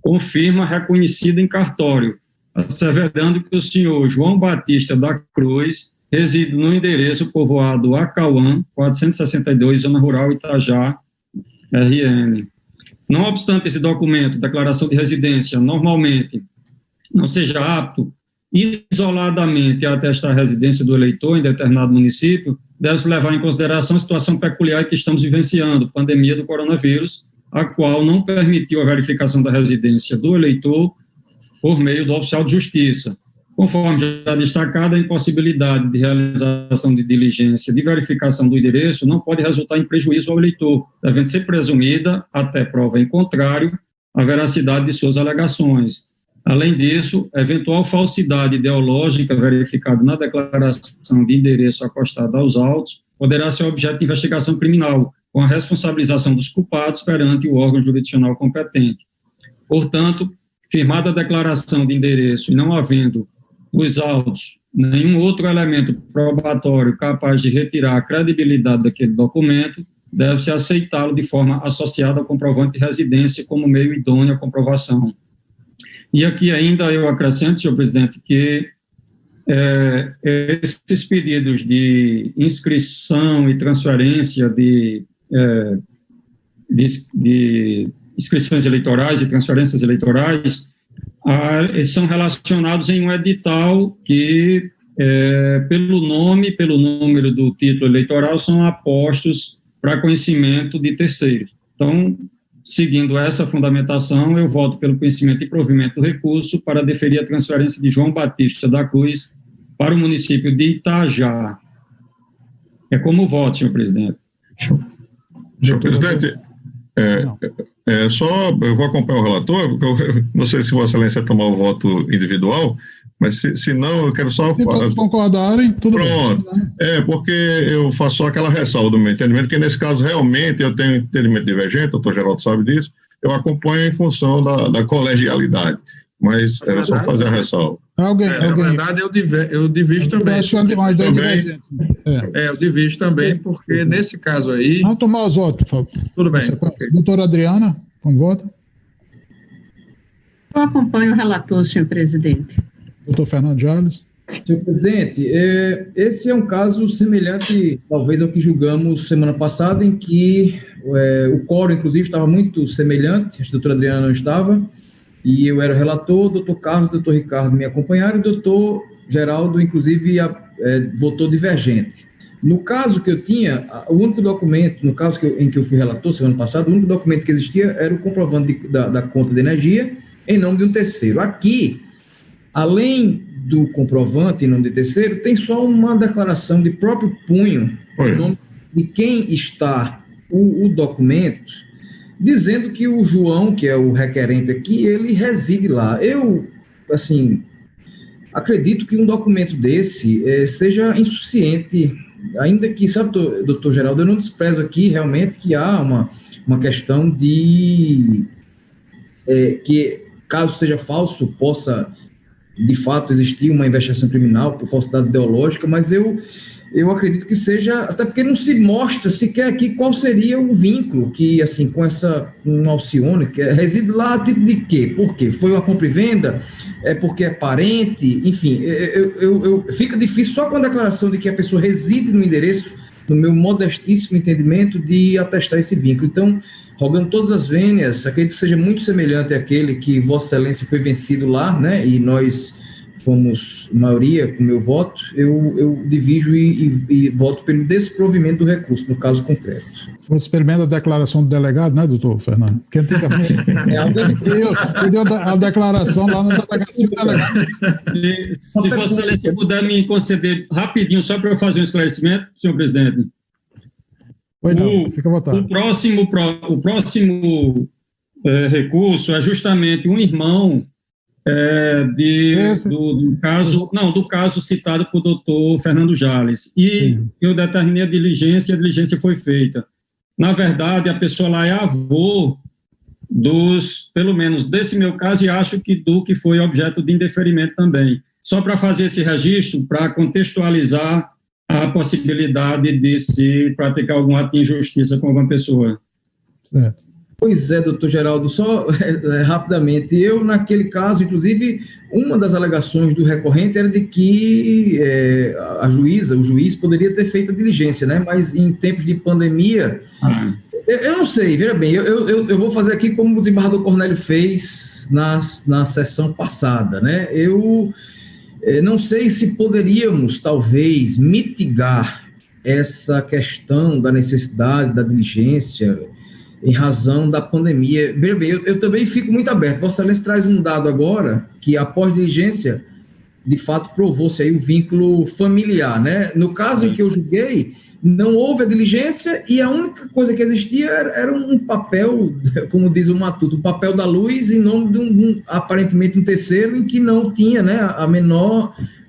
com firma reconhecida em cartório, asseverando que o senhor João Batista da Cruz reside no endereço povoado Acauã, 462, Zona Rural, Itajá, RN. Não obstante esse documento, declaração de residência, normalmente não seja apto isoladamente a atestar a residência do eleitor em determinado município, deve-se levar em consideração a situação peculiar que estamos vivenciando, pandemia do coronavírus, a qual não permitiu a verificação da residência do eleitor por meio do oficial de justiça. Conforme já destacado, a impossibilidade de realização de diligência de verificação do endereço não pode resultar em prejuízo ao eleitor, devendo ser presumida, até prova em contrário, a veracidade de suas alegações. Além disso, eventual falsidade ideológica verificada na declaração de endereço acostada aos autos poderá ser objeto de investigação criminal, com a responsabilização dos culpados perante o órgão jurisdicional competente. Portanto, firmada a declaração de endereço e não havendo nos autos nenhum outro elemento probatório capaz de retirar a credibilidade daquele documento, deve-se aceitá-lo de forma associada ao comprovante de residência como meio idôneo à comprovação. E aqui ainda eu acrescento, senhor presidente, que esses pedidos de inscrição e transferência de inscrições eleitorais e transferências eleitorais, eles são relacionados em um edital que, pelo nome, pelo número do título eleitoral, são apostos para conhecimento de terceiros. Então, seguindo essa fundamentação, eu voto pelo conhecimento e provimento do recurso para deferir a transferência de João Batista da Cruz para o município de Itajá. É como voto, senhor presidente. Senhor presidente, só eu vou acompanhar o relator, porque eu não sei se Vossa Excelência tomar o voto individual, mas se não, eu quero só... Se todos concordarem, tudo pronto. Bem. Porque eu faço só aquela ressalva do meu entendimento, que nesse caso realmente eu tenho entendimento divergente, o doutor Geraldo sabe disso, eu acompanho em função da colegialidade, mas era só fazer a ressalva. Na verdade, eu divido também. Eu divido também, porque nesse caso aí... Vamos tomar os votos, por favor. Tudo bem. Okay. Doutora Adriana, como vota? Eu acompanho o relator, senhor presidente. Doutor Fernando Jales. Senhor presidente, esse é um caso semelhante, talvez, ao que julgamos semana passada, em que o quórum, inclusive, estava muito semelhante, a doutora Adriana não estava, e eu era o relator, o doutor Carlos e o doutor Ricardo me acompanharam, e o doutor Geraldo, inclusive, votou divergente. No caso que eu tinha, o único documento, no caso em que eu fui relator, semana passada, o único documento que existia era o comprovante da conta de energia em nome de um terceiro. Aqui, além do comprovante em nome de terceiro, tem só uma declaração de próprio punho, em nome de quem está o documento, dizendo que o João, que é o requerente aqui, ele reside lá. Eu, assim, acredito que um documento desse seja insuficiente, ainda que, sabe, doutor Geraldo, eu não desprezo aqui realmente que há uma questão de que, caso seja falso, possa de fato existir uma investigação criminal por falsidade ideológica, mas eu acredito que seja, até porque não se mostra sequer aqui qual seria o vínculo que, assim, com um Alcione, que reside lá de quê? Por quê? Foi uma compra e venda? É porque é parente? Enfim, fica difícil só com a declaração de que a pessoa reside no endereço, no meu modestíssimo entendimento, de atestar esse vínculo. Então, rogando todas as vênias, acredito que seja muito semelhante àquele que Vossa Excelência foi vencido lá, né, e nós fomos maioria com meu voto, eu divido e voto pelo desprovimento do recurso, no caso concreto. Você experimenta a declaração do delegado, né, doutor Fernando? Porque antigamente pediu a declaração lá no delegacia do delegado. Se Vossa Excelência puder me conceder rapidinho, só para eu fazer um esclarecimento, senhor presidente. Pois não, fica à vontade. O próximo recurso é justamente um irmão do caso citado por doutor Fernando Jales. E eu determinei a diligência foi feita. Na verdade, a pessoa lá é avô pelo menos desse meu caso, e acho que do que foi objeto de indeferimento também. Só para fazer esse registro, para contextualizar a possibilidade de se praticar algum ato de injustiça com alguma pessoa. Certo. Pois é, doutor Geraldo, só rapidamente, eu naquele caso, inclusive, uma das alegações do recorrente era de que o juiz poderia ter feito a diligência, né? Mas em tempos de pandemia, eu não sei, veja bem, eu vou fazer aqui como o desembargador Cornélio fez na sessão passada, né? Eu não sei se poderíamos, talvez, mitigar essa questão da necessidade da diligência em razão da pandemia. Veja bem, eu também fico muito aberto. Vossa Excelência traz um dado agora que, após diligência, de fato, provou-se aí o vínculo familiar, né? No caso em que eu julguei, não houve a diligência e a única coisa que existia era um papel, como diz o Matuto, um papel da luz em nome de aparentemente um terceiro, em que não tinha, né,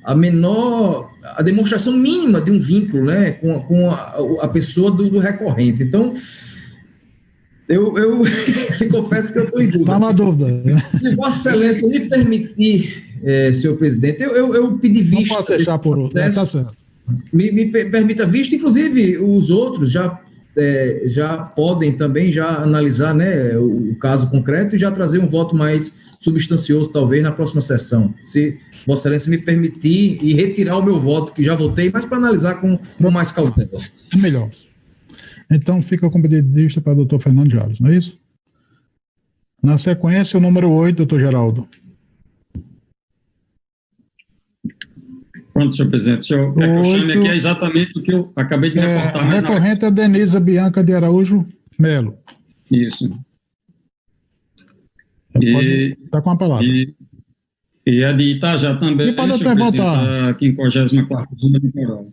a demonstração mínima de um vínculo, né, com a pessoa do recorrente. Então, eu confesso que eu estou em dúvida. Está na dúvida. Se Vossa Excelência me permitir, senhor presidente, eu pedi vista. Não pode deixar por outro, está certo. Me permita vista, inclusive os outros já podem também já analisar, né, o caso concreto e já trazer um voto mais substancioso, talvez, na próxima sessão. Se Vossa Excelência me permitir e retirar o meu voto, que já votei, mas para analisar com mais cautela. É melhor. Então, fica com pedido de vista para o doutor Fernando Jales, não é isso? Na sequência, o número 8, doutor Geraldo. Pronto, senhor presidente. Que eu chame aqui é exatamente o que eu acabei de reportar. A recorrente é Denisa Bianca de Araújo Melo. Isso. Está com a palavra. E a de Itajá também, pode senhor até presidente, votar. aqui em 44ª Zona Litoral.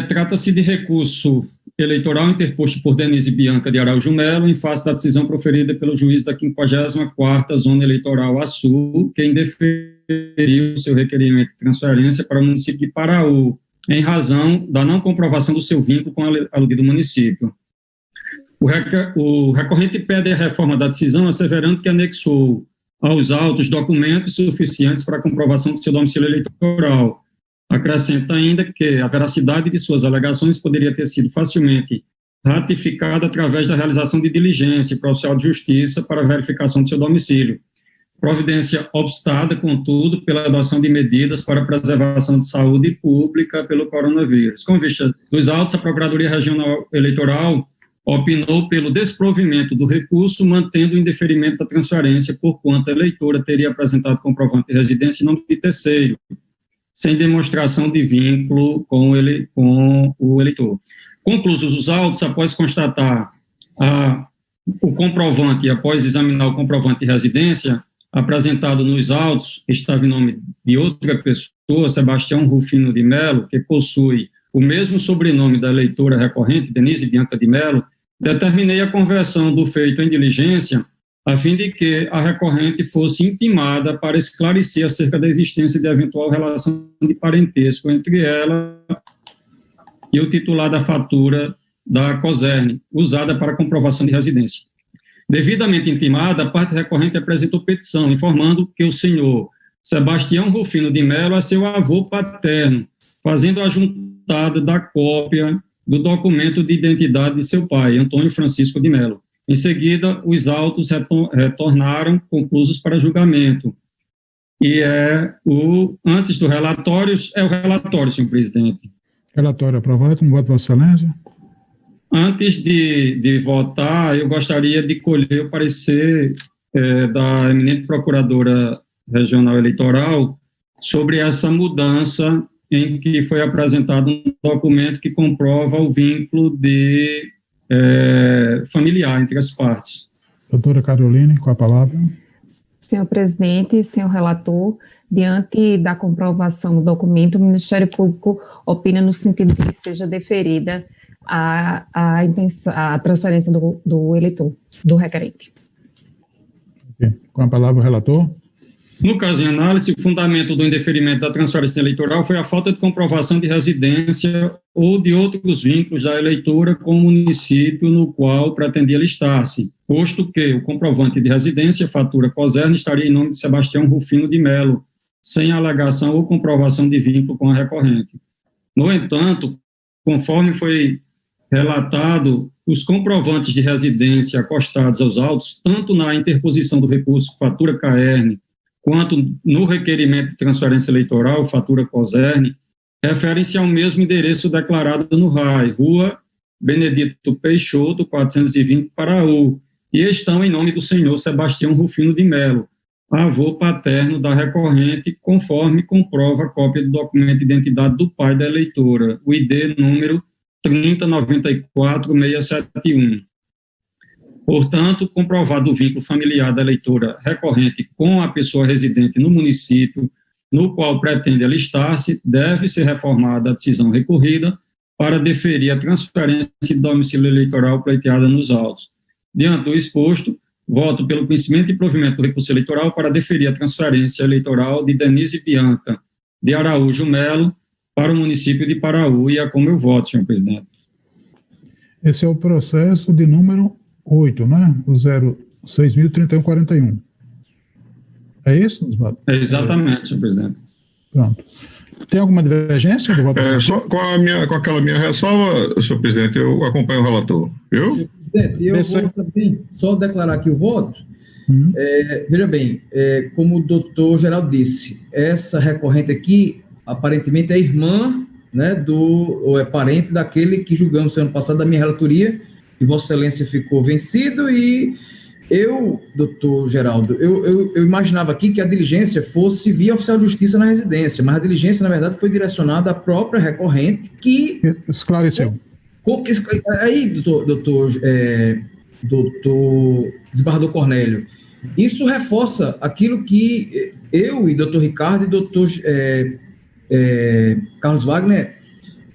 Trata-se de recurso eleitoral interposto por Denise Bianca de Araújo Melo em face da decisão proferida pelo juiz da 54ª Zona Eleitoral A Sul, que indeferiu seu requerimento de transferência para o município de Paraú, em razão da não comprovação do seu vínculo com a aludido município. O recorrente pede a reforma da decisão, asseverando que anexou aos autos documentos suficientes para a comprovação do seu domicílio eleitoral. Acrescenta ainda que a veracidade de suas alegações poderia ter sido facilmente ratificada através da realização de diligência para o oficial de justiça para a verificação do seu domicílio. Providência obstada, contudo, pela adoção de medidas para a preservação de saúde pública pelo coronavírus. Com vista dos autos, a Procuradoria Regional Eleitoral opinou pelo desprovimento do recurso, mantendo o indeferimento da transferência, porquanto a eleitora teria apresentado comprovante de residência em nome de terceiro, sem demonstração de vínculo com o eleitor. Conclusos os autos, após constatar o comprovante e após examinar o comprovante de residência, apresentado nos autos, estava em nome de outra pessoa, Sebastião Rufino de Melo, que possui o mesmo sobrenome da eleitora recorrente, Denise Bianca de Melo, determinei a conversão do feito em diligência a fim de que a recorrente fosse intimada para esclarecer acerca da existência de eventual relação de parentesco entre ela e o titular da fatura da COSERN, usada para comprovação de residência. Devidamente intimada, a parte recorrente apresentou petição, informando que o senhor Sebastião Rufino de Melo é seu avô paterno, fazendo a juntada da cópia do documento de identidade de seu pai, Antônio Francisco de Melo. Em seguida, os autos retornaram conclusos para julgamento. E antes do relatório, é o relatório, senhor presidente. Relatório aprovado, com voto de Vossa Excelência. Antes de votar, eu gostaria de colher o parecer da eminente Procuradora Regional Eleitoral sobre essa mudança em que foi apresentado um documento que comprova o vínculo familiar entre as partes. Doutora Caroline, com a palavra. Senhor presidente, senhor relator, diante da comprovação do documento, o Ministério Público opina no sentido de que seja deferida a transferência do eleitor, do requerente. Com a palavra o relator. No caso em análise, o fundamento do indeferimento da transferência eleitoral foi a falta de comprovação de residência ou de outros vínculos da eleitora com o município no qual pretendia alistar-se, posto que o comprovante de residência, fatura COSERN, estaria em nome de Sebastião Rufino de Melo, sem alegação ou comprovação de vínculo com a recorrente. No entanto, conforme foi relatado, os comprovantes de residência acostados aos autos, tanto na interposição do recurso fatura CAERN, quanto no requerimento de transferência eleitoral, fatura COSERN, referem-se ao mesmo endereço declarado no RAI, Rua Benedito Peixoto, 420, Paraú, e estão em nome do senhor Sebastião Rufino de Melo, avô paterno da recorrente, conforme comprova a cópia do documento de identidade do pai da eleitora, o ID número 3094671. Portanto, comprovado o vínculo familiar da eleitora recorrente com a pessoa residente no município no qual pretende alistar-se, deve ser reformada a decisão recorrida para deferir a transferência de domicílio eleitoral pleiteada nos autos. Diante do exposto, voto pelo conhecimento e provimento do recurso eleitoral para deferir a transferência eleitoral de Denise Bianca de Araújo Melo para o município de Paraú, e é como eu voto, senhor presidente. Esse é o processo de número 8, né? O 06.03141. É isso? É exatamente, senhor presidente. Pronto. Tem alguma divergência do voto? Só com aquela minha ressalva, senhor presidente, eu acompanho o relator, viu? Presidente, eu vou também só declarar aqui o voto. Veja bem, como o doutor Geraldo disse, essa recorrente aqui, aparentemente é irmã, né, ou é parente daquele que julgamos ano passado da minha relatoria, e Vossa Excelência ficou vencido, e eu, doutor Geraldo, eu imaginava aqui que a diligência fosse via oficial de justiça na residência, mas a diligência, na verdade, foi direcionada à própria recorrente, que... Esclareceu. Aí, doutor desembargador Cornélio, isso reforça aquilo que eu e doutor Ricardo e doutor Carlos Wagner,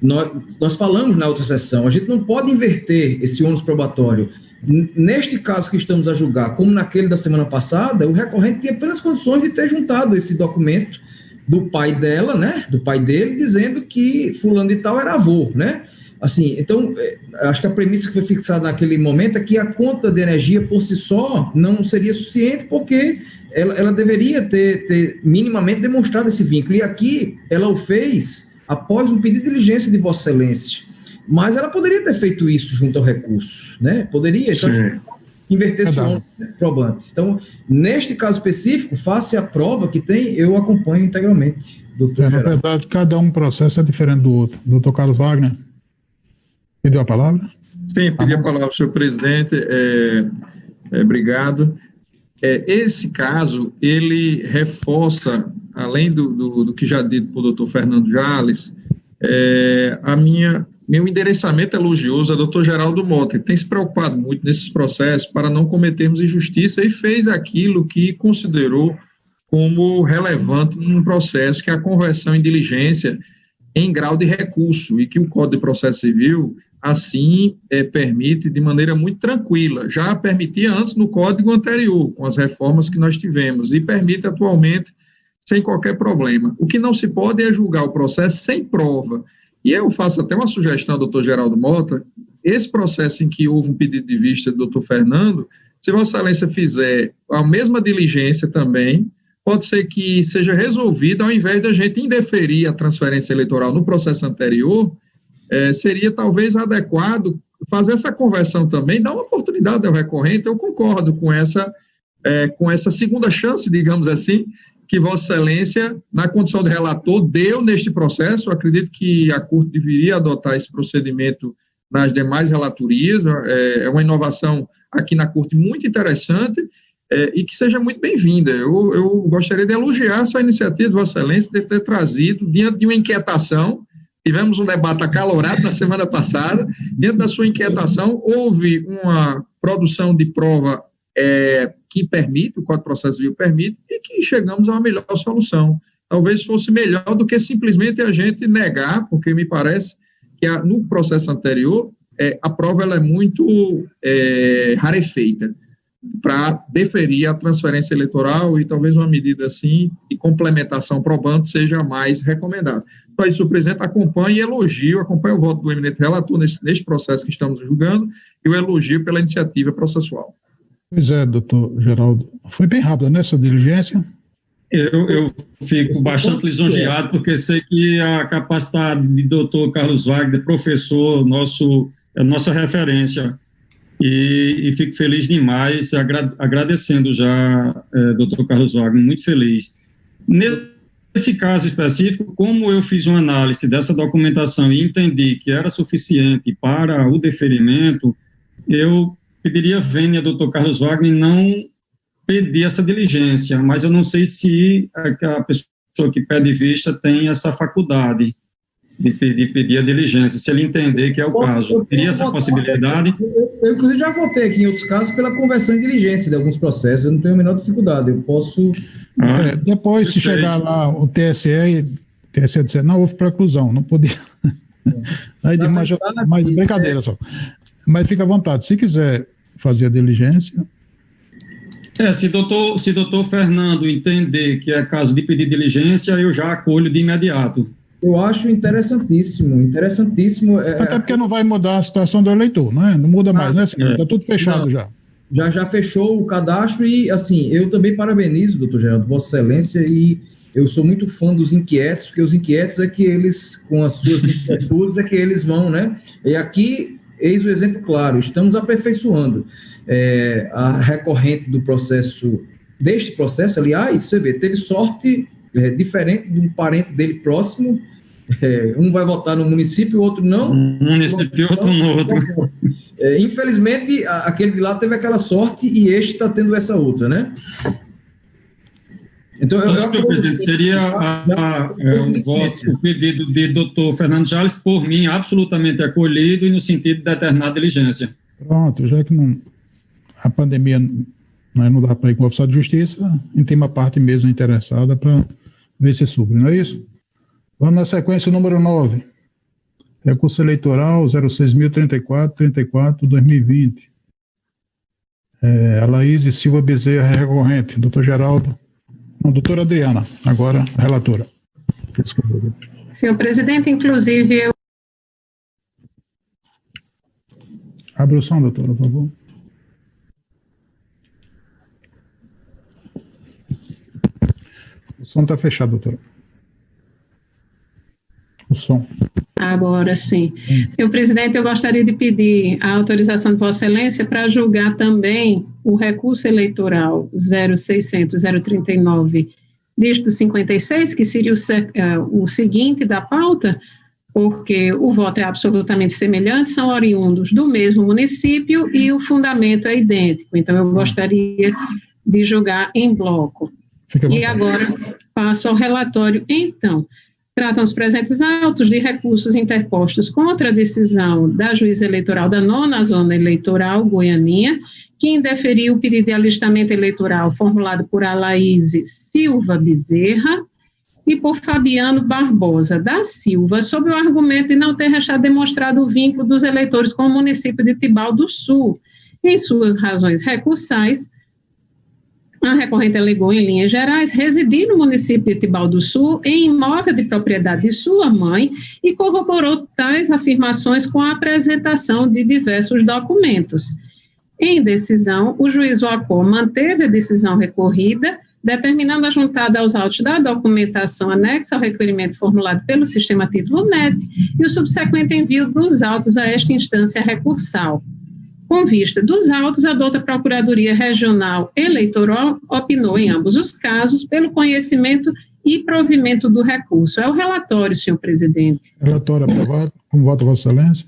nós falamos na outra sessão. A gente não pode inverter esse ônus probatório. Neste caso que estamos a julgar, como naquele da semana passada, o recorrente tinha apenas condições de ter juntado esse documento do pai dela, né, do pai dele, dizendo que fulano de tal era avô, né? Assim, então, acho que a premissa que foi fixada naquele momento é que a conta de energia por si só não seria suficiente, porque ela deveria ter minimamente demonstrado esse vínculo. E aqui ela o fez após um pedido de diligência de Vossa Excelência. Mas ela poderia ter feito isso junto ao recurso, né? Poderia, então, inverter esse ônus probante. Então, neste caso específico, face à prova que tem, eu acompanho integralmente. Na verdade, cada um processo é diferente do outro. Doutor Carlos Wagner. Pediu a palavra? Sim, pedi a palavra, senhor presidente. Obrigado. Esse caso, ele reforça, além do que já dito por doutor Fernando Jales, meu endereçamento elogioso ao doutor Geraldo Mota, que tem se preocupado muito nesses processos para não cometermos injustiça e fez aquilo que considerou como relevante num processo, que é a conversão em diligência em grau de recurso, e que o Código de Processo Civil assim permite de maneira muito tranquila. Já permitia antes no código anterior, com as reformas que nós tivemos, e permite atualmente sem qualquer problema. O que não se pode é julgar o processo sem prova. E eu faço até uma sugestão ao doutor Geraldo Mota: esse processo em que houve um pedido de vista do doutor Fernando, se Vossa Excelência fizer a mesma diligência também, pode ser que seja resolvido, ao invés de a gente indeferir a transferência eleitoral no processo anterior, seria talvez adequado fazer essa conversão também, dar uma oportunidade ao recorrente. Eu concordo com essa segunda chance, digamos assim, que Vossa Excelência, na condição de relator, deu neste processo. Eu acredito que a Corte deveria adotar esse procedimento nas demais relatorias. É uma inovação aqui na Corte muito interessante, e que seja muito bem-vinda. Eu gostaria de elogiar essa iniciativa de Vossa Excelência de ter trazido, diante de uma inquietação. Tivemos um debate acalorado na semana passada. Dentro da sua inquietação, houve uma produção de prova que permite, o Código de Processo Civil permite, e que chegamos a uma melhor solução. Talvez fosse melhor do que simplesmente a gente negar, porque me parece que no processo anterior, a prova ela é muito rarefeita. para deferir a transferência eleitoral, e talvez uma medida assim de complementação probante seja mais recomendada. Então, isso o presidente acompanha e acompanha o voto do eminente relator neste processo que estamos julgando, e o elogio pela iniciativa processual. Pois é, doutor Geraldo. Foi bem rápido nessa diligência. Eu fico bastante lisonjeado, porque sei que a capacidade de doutor Carlos Wagner, professor, é nossa referência, e fico feliz demais, agradecendo já, doutor Carlos Wagner, muito feliz. Nesse caso específico, como eu fiz uma análise dessa documentação e entendi que era suficiente para o deferimento, eu pediria vênia, doutor Carlos Wagner, não pedir essa diligência, mas eu não sei se a pessoa que pede vista tem essa faculdade de pedir a diligência, se ele entender que é o caso. Teria essa possibilidade? Eu, inclusive, já votei aqui em outros casos pela conversão em diligência de alguns processos, eu não tenho a menor dificuldade, eu posso... Depois, se chegar lá o TSE disser, não, houve preclusão, não podia... Aí, mas brincadeira só. Mas fica à vontade, se quiser fazer a diligência... Se doutor Fernando entender que é caso de pedir diligência, eu já acolho de imediato. Eu acho interessantíssimo. Até porque não vai mudar a situação do eleitor, né? Não muda mais, né? Está tudo fechado já. Já fechou o cadastro e, assim, eu também parabenizo, doutor Geraldo, Vossa Excelência, e eu sou muito fã dos inquietos, porque os inquietos é que eles, com as suas inquietudes, é que eles vão, né? E aqui, eis o exemplo claro, estamos aperfeiçoando a recorrente do processo, deste processo, aliás, você vê, teve sorte diferente de um parente dele próximo, um vai votar no município, o outro não. Um município, outro no outro. Infelizmente, aquele de lá teve aquela sorte e este está tendo essa outra, né? Então, presidente, seria o pedido de doutor Fernando Jales, por mim, absolutamente acolhido e no sentido de determinar a diligência. Pronto, já que a pandemia não dá para ir com o oficial de justiça, a gente tem uma parte mesmo interessada para ver se supre, não é isso? Vamos na sequência número 9. Recurso eleitoral 06.034/2020. Alaíse Silva Bezerra, recorrente. Doutor Geraldo. Não, doutora Adriana, agora relatora. Desculpa. Senhor presidente, inclusive eu... Abre o som, doutora, por favor. O som está fechado, doutora. O som. Agora sim. Senhor presidente, eu gostaria de pedir a autorização de Vossa Excelência para julgar também o recurso eleitoral 0600-039, dígito 56, que seria o seguinte da pauta, porque o voto é absolutamente semelhante, são oriundos do mesmo município e o fundamento é idêntico. Então, eu gostaria de julgar em bloco. E agora passo ao relatório. Então, tratam os presentes autos de recursos interpostos contra a decisão da juíza eleitoral da 9ª Zona Eleitoral, Goianinha, que indeferiu o pedido de alistamento eleitoral formulado por Alaíse Silva Bezerra e por Fabiano Barbosa da Silva, sob o argumento de não ter demonstrado o vínculo dos eleitores com o município de Tibau do Sul. Em suas razões recursais, a recorrente alegou, em linhas gerais, residir no município de Tibau do Sul em imóvel de propriedade de sua mãe e corroborou tais afirmações com a apresentação de diversos documentos. Em decisão, o juiz Wacom manteve a decisão recorrida, determinando a juntada aos autos da documentação anexa ao requerimento formulado pelo sistema título NET e o subsequente envio dos autos a esta instância recursal. Com vista dos autos, a douta Procuradoria Regional Eleitoral opinou em ambos os casos pelo conhecimento e provimento do recurso. É o relatório, senhor presidente. Relatório aprovado. Como vota Vossa Excelência?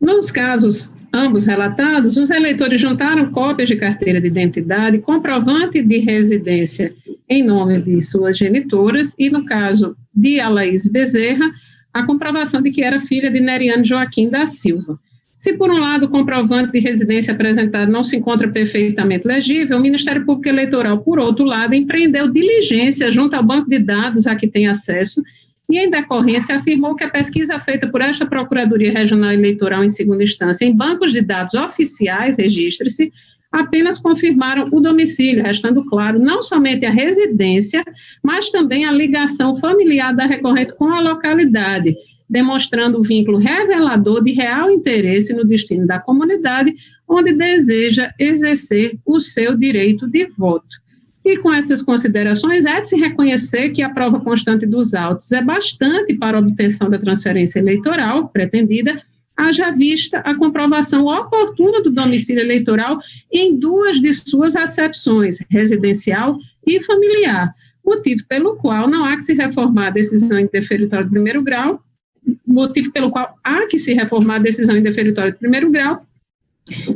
Nos casos ambos relatados, os eleitores juntaram cópias de carteira de identidade, comprovante de residência em nome de suas genitoras e, no caso de Alaíse Bezerra, a comprovação de que era filha de Neriane Joaquim da Silva. Se, por um lado, o comprovante de residência apresentado não se encontra perfeitamente legível, o Ministério Público Eleitoral, por outro lado, empreendeu diligência junto ao banco de dados a que tem acesso e, em decorrência, afirmou que a pesquisa feita por esta Procuradoria Regional Eleitoral em segunda instância em bancos de dados oficiais, registre-se, apenas confirmaram o domicílio, restando claro não somente a residência, mas também a ligação familiar da recorrente com a localidade, demonstrando o vínculo revelador de real interesse no destino da comunidade, onde deseja exercer o seu direito de voto. E com essas considerações, é de se reconhecer que a prova constante dos autos é bastante para a obtenção da transferência eleitoral pretendida, haja vista a comprovação oportuna do domicílio eleitoral em duas de suas acepções, residencial e familiar, motivo pelo qual não há que se reformar a decisão indeferitória de primeiro grau,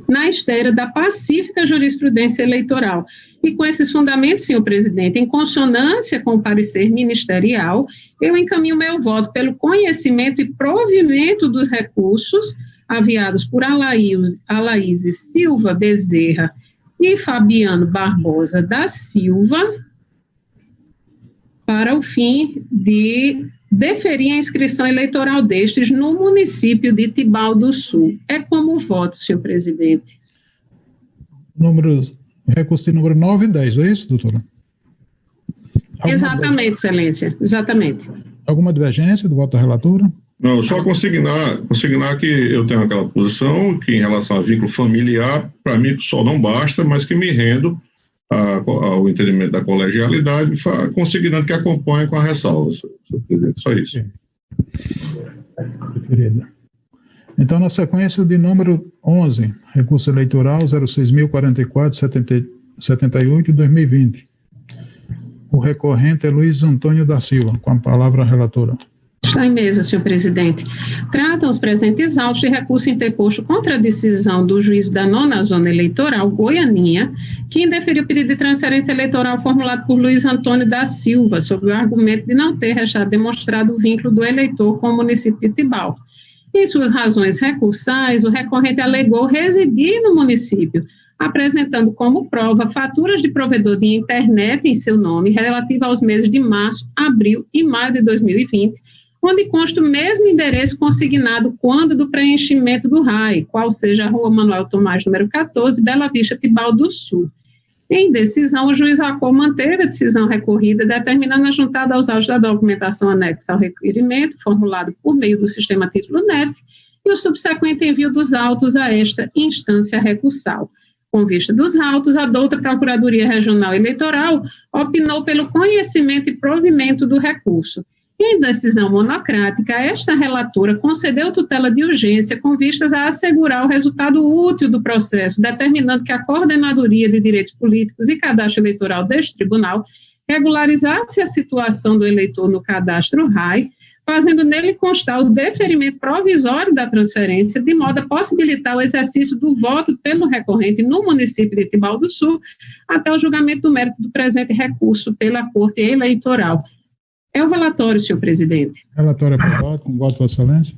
na esteira da pacífica jurisprudência eleitoral. E com esses fundamentos, senhor presidente, em consonância com o parecer ministerial, eu encaminho meu voto pelo conhecimento e provimento dos recursos aviados por Alaíse Silva Bezerra e Fabiano Barbosa da Silva, para o fim de deferir a inscrição eleitoral destes no município de Tibau do Sul. É como voto, senhor presidente. Recurso de número 9 e 10, é isso, doutora? Exatamente, excelência, exatamente. Alguma divergência do voto da relatora? Não, só consignar que eu tenho aquela posição que em relação ao vínculo familiar, para mim só não basta, mas que me rendo ao entendimento da colegialidade, consignando que acompanhe com a ressalva, senhor presidente, só isso. Então, na sequência, o de número 11, recurso eleitoral 06.044/78 de 2020. O recorrente é Luiz Antônio da Silva. Com a palavra, a relatora. Está em mesa, senhor presidente. Tratam os presentes autos de recurso interposto contra a decisão do juiz da 9ª Zona Eleitoral, Goianinha, que indeferiu o pedido de transferência eleitoral formulado por Luiz Antônio da Silva, sob o argumento de não ter demonstrado o vínculo do eleitor com o município de Tibau. Em suas razões recursais, o recorrente alegou residir no município, apresentando como prova faturas de provedor de internet em seu nome relativa aos meses de março, abril e maio de 2020, onde consta o mesmo endereço consignado quando do preenchimento do RAI, qual seja a Rua Manuel Tomás, número 14, Bela Vista, Tibau do Sul. Em decisão, o juiz Racol manteve a decisão recorrida, determinando a juntada aos autos da documentação anexa ao requerimento, formulado por meio do sistema título-net, e o subsequente envio dos autos a esta instância recursal. Com vista dos autos, a douta Procuradoria Regional Eleitoral opinou pelo conhecimento e provimento do recurso. Em decisão monocrática, esta relatora concedeu tutela de urgência com vistas a assegurar o resultado útil do processo, determinando que a Coordenadoria de Direitos Políticos e Cadastro Eleitoral deste tribunal regularizasse a situação do eleitor no cadastro RAI, fazendo nele constar o deferimento provisório da transferência, de modo a possibilitar o exercício do voto pelo recorrente no município de Tibau do Sul, até o julgamento do mérito do presente recurso pela Corte Eleitoral. É o relatório, senhor presidente. Relatório aprovado, com voto, Vossa Excelência.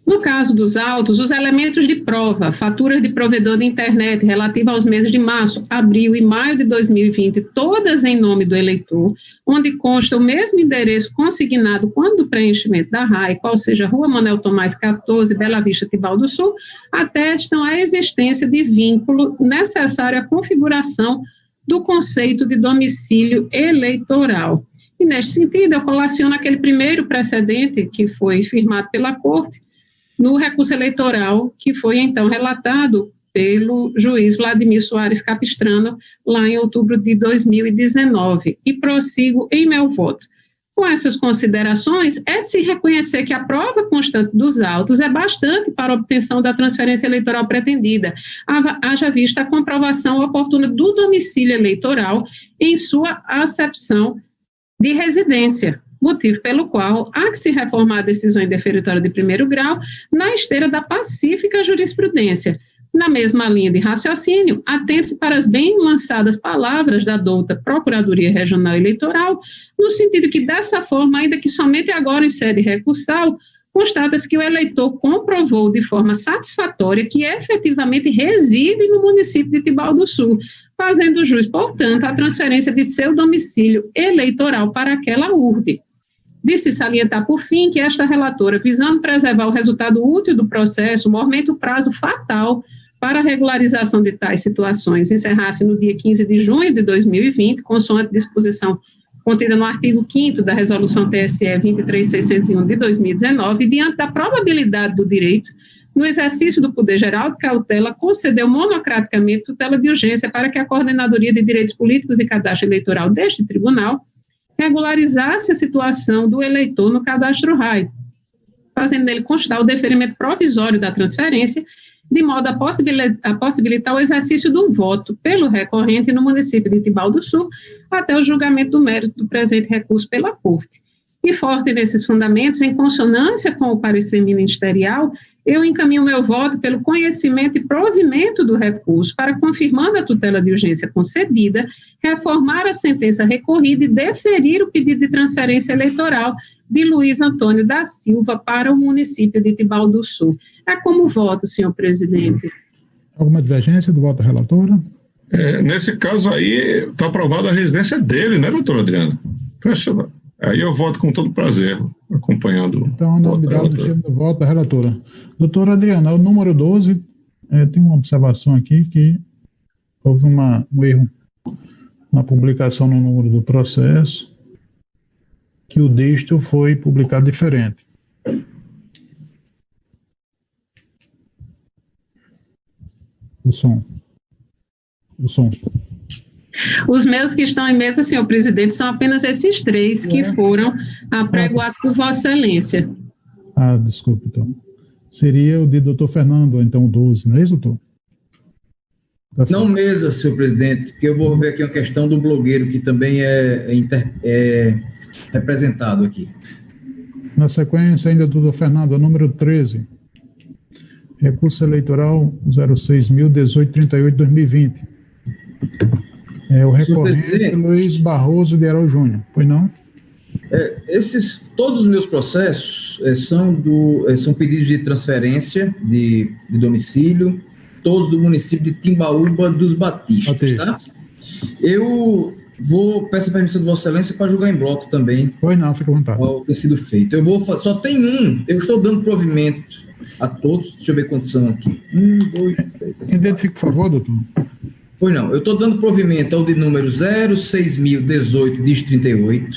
No caso dos autos, os elementos de prova, faturas de provedor de internet relativa aos meses de março, abril e maio de 2020, todas em nome do eleitor, onde consta o mesmo endereço consignado quando do preenchimento da RAI, qual seja Rua Manuel Tomás 14, Bela Vista, Tibau do Sul, atestam a existência de vínculo necessário à configuração do conceito de domicílio eleitoral. E, neste sentido, eu colaciono aquele primeiro precedente que foi firmado pela Corte no recurso eleitoral que foi, então, relatado pelo juiz Vladimir Soares Capistrano, lá em outubro de 2019. E prossigo em meu voto. Com essas considerações, é de se reconhecer que a prova constante dos autos é bastante para a obtenção da transferência eleitoral pretendida, haja vista a comprovação oportuna do domicílio eleitoral em sua acepção de residência, motivo pelo qual há que se reformar a decisão indeferitória de primeiro grau na esteira da pacífica jurisprudência. Na mesma linha de raciocínio, atente-se para as bem lançadas palavras da douta Procuradoria Regional Eleitoral, no sentido que, dessa forma, ainda que somente agora em sede recursal, constata-se que o eleitor comprovou de forma satisfatória que efetivamente reside no município de Tibau do Sul, fazendo jus, portanto, a transferência de seu domicílio eleitoral para aquela urbe. De-se salientar, por fim, que esta relatora, visando preservar o resultado útil do processo, mormente o prazo fatal para a regularização de tais situações encerrasse no dia 15 de junho de 2020, consoante disposição contida no artigo 5º da Resolução TSE 23601 de 2019, e diante da probabilidade do direito, no exercício do poder geral de cautela, concedeu monocraticamente tutela de urgência para que a Coordenadoria de Direitos Políticos e Cadastro Eleitoral deste tribunal regularizasse a situação do eleitor no cadastro RAI, fazendo nele constar o deferimento provisório da transferência, de modo a possibilitar o exercício do voto pelo recorrente no município de Tibau do Sul, até o julgamento do mérito do presente recurso pela Corte. E forte nesses fundamentos, em consonância com o parecer ministerial, eu encaminho meu voto pelo conhecimento e provimento do recurso para, confirmando a tutela de urgência concedida, reformar a sentença recorrida e deferir o pedido de transferência eleitoral de Luiz Antônio da Silva para o município de Tibau do Sul. É como voto, senhor presidente. Alguma divergência do voto da relatora? Nesse caso aí, está aprovada a residência dele, né, doutora Adriana? Aí eu voto com todo prazer, acompanhando. Então, na unidade do voto da relatora. Doutora Adriana, o número 12, tem uma observação aqui que houve um erro na publicação no número do processo, que o texto foi publicado diferente. O som. Os meus que estão em mesa, senhor presidente, são apenas esses 3 que foram apregoados por Vossa Excelência. Desculpe, então. Seria o de doutor Fernando, então o 12, não é isso, doutor? Não mesa, senhor presidente, porque eu vou ver aqui uma questão do blogueiro, que também é representado aqui. Na sequência, ainda do doutor Fernando, o número 13. Recurso eleitoral 06.01838-2020. O recorrente Luiz Barroso de Herói Júnior, pois não? Todos os meus processos são pedidos de transferência de domicílio, todos do município de Timbaúba dos Batistas, tá? Eu peço a permissão de Vossa Excelência para julgar em bloco também. Pois não, fica à vontade. Ao ter sido feito. Só tem eu estou dando provimento a todos, deixa eu ver quantos são aqui. 1, 2, 3. Identifique, por favor, doutor. Pois não, eu estou dando provimento ao de número 06.018, dígito 38,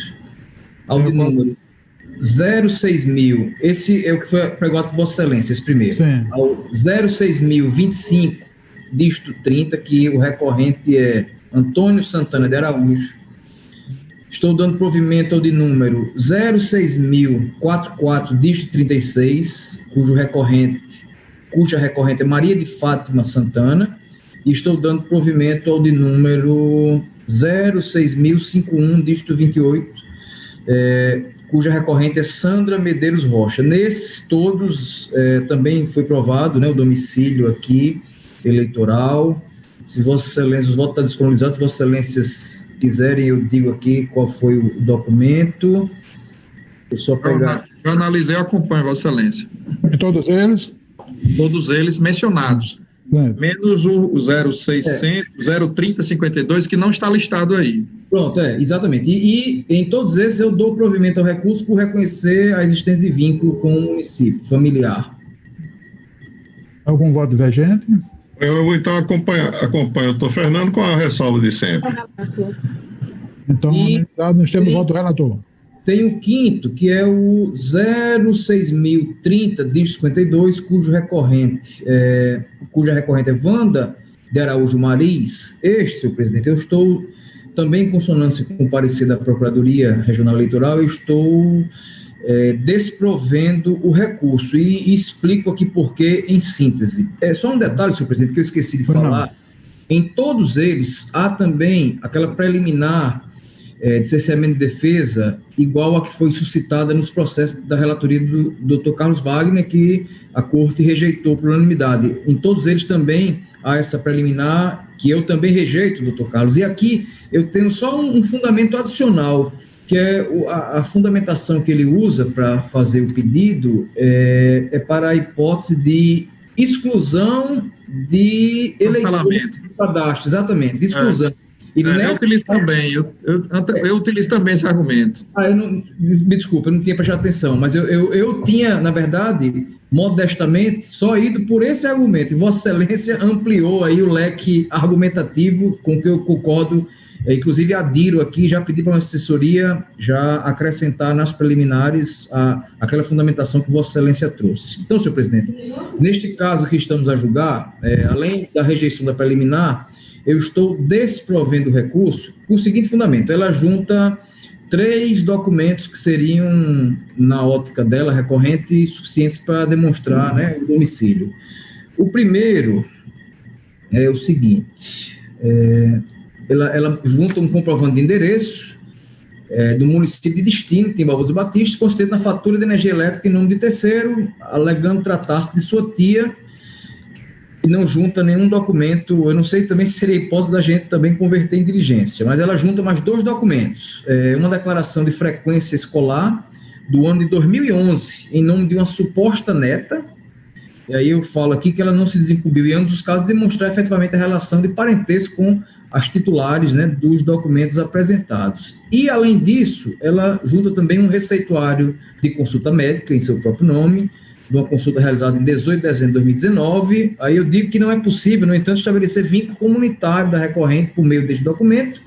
ao de número 06.000, esse é o que foi pregado por Vossa Excelência, esse primeiro. Sim. Ao 06.025, dígito 30, que o recorrente é Antônio Santana de Araújo. Estou dando provimento ao de número 06.044, dígito 36, cuja recorrente é Maria de Fátima Santana. E estou dando provimento ao de número 06.051, dígito 28, cuja recorrente é Sandra Medeiros Rocha. Nesses todos também foi provado, né, o domicílio aqui, eleitoral. Se Vossa Excelência, os votos estão disponibilizados, se Vossa Excelências quiserem, eu digo aqui qual foi o documento. Eu só pegar... Eu analisei e acompanho, Vossa Excelência. E todos eles? Todos eles mencionados. Menos o 03052, que não está listado aí. Pronto, exatamente. E em todos esses eu dou provimento ao recurso por reconhecer a existência de vínculo com o município familiar. Algum voto divergente? Eu vou então acompanhar o doutor Fernando com a ressalva de sempre. Então, nós temos o voto do relator. Tem o quinto, que é o 06.030, dígito 52, cuja recorrente é Wanda de Araújo Mariz. Senhor presidente, eu estou também em consonância com o parecer da Procuradoria Regional Eleitoral, eu estou desprovendo o recurso e explico aqui por quê em síntese. Só um detalhe, senhor presidente, que eu esqueci de falar. Em todos eles, há também aquela preliminar de cerceamento de defesa igual a que foi suscitada nos processos da relatoria do Dr. Carlos Wagner, que a Corte rejeitou por unanimidade. Em todos eles também há essa preliminar, que eu também rejeito, Dr. Carlos. E aqui eu tenho só um fundamento adicional, que é a fundamentação que ele usa para fazer o pedido é para a hipótese de exclusão de eleitor do cadastro, exatamente, de exclusão. Eu utilizo também, eu utilizo também esse argumento. Me desculpa, eu não tinha prestado atenção, mas eu tinha, na verdade, modestamente, só ido por esse argumento. E Vossa Excelência ampliou aí o leque argumentativo com que eu concordo, inclusive adiro aqui, já pedi para a assessoria já acrescentar nas preliminares aquela fundamentação que Vossa Excelência trouxe. Então, senhor presidente, neste caso que estamos a julgar, além da rejeição da preliminar, eu estou desprovendo o recurso por seguinte fundamento: ela junta 3 documentos que seriam, na ótica dela, recorrentes, suficientes para demonstrar, né, o domicílio. O primeiro é o seguinte: ela junta um comprovante de endereço do município de destino, Timbaúba dos Batistas, constante na fatura de energia elétrica em nome de terceiro, alegando tratar-se de sua tia, e não junta nenhum documento. Eu não sei também se seria hipótese da gente também converter em diligência, mas ela junta mais 2 documentos. Uma declaração de frequência escolar do ano de 2011, em nome de uma suposta neta, e aí eu falo aqui que ela não se desincumbiu em ambos os casos de demonstrar efetivamente a relação de parentesco com as titulares, né, dos documentos apresentados. E, além disso, ela junta também um receituário de consulta médica em seu próprio nome, de uma consulta realizada em 18 de dezembro de 2019, aí eu digo que não é possível, no entanto, estabelecer vínculo comunitário da recorrente por meio deste documento,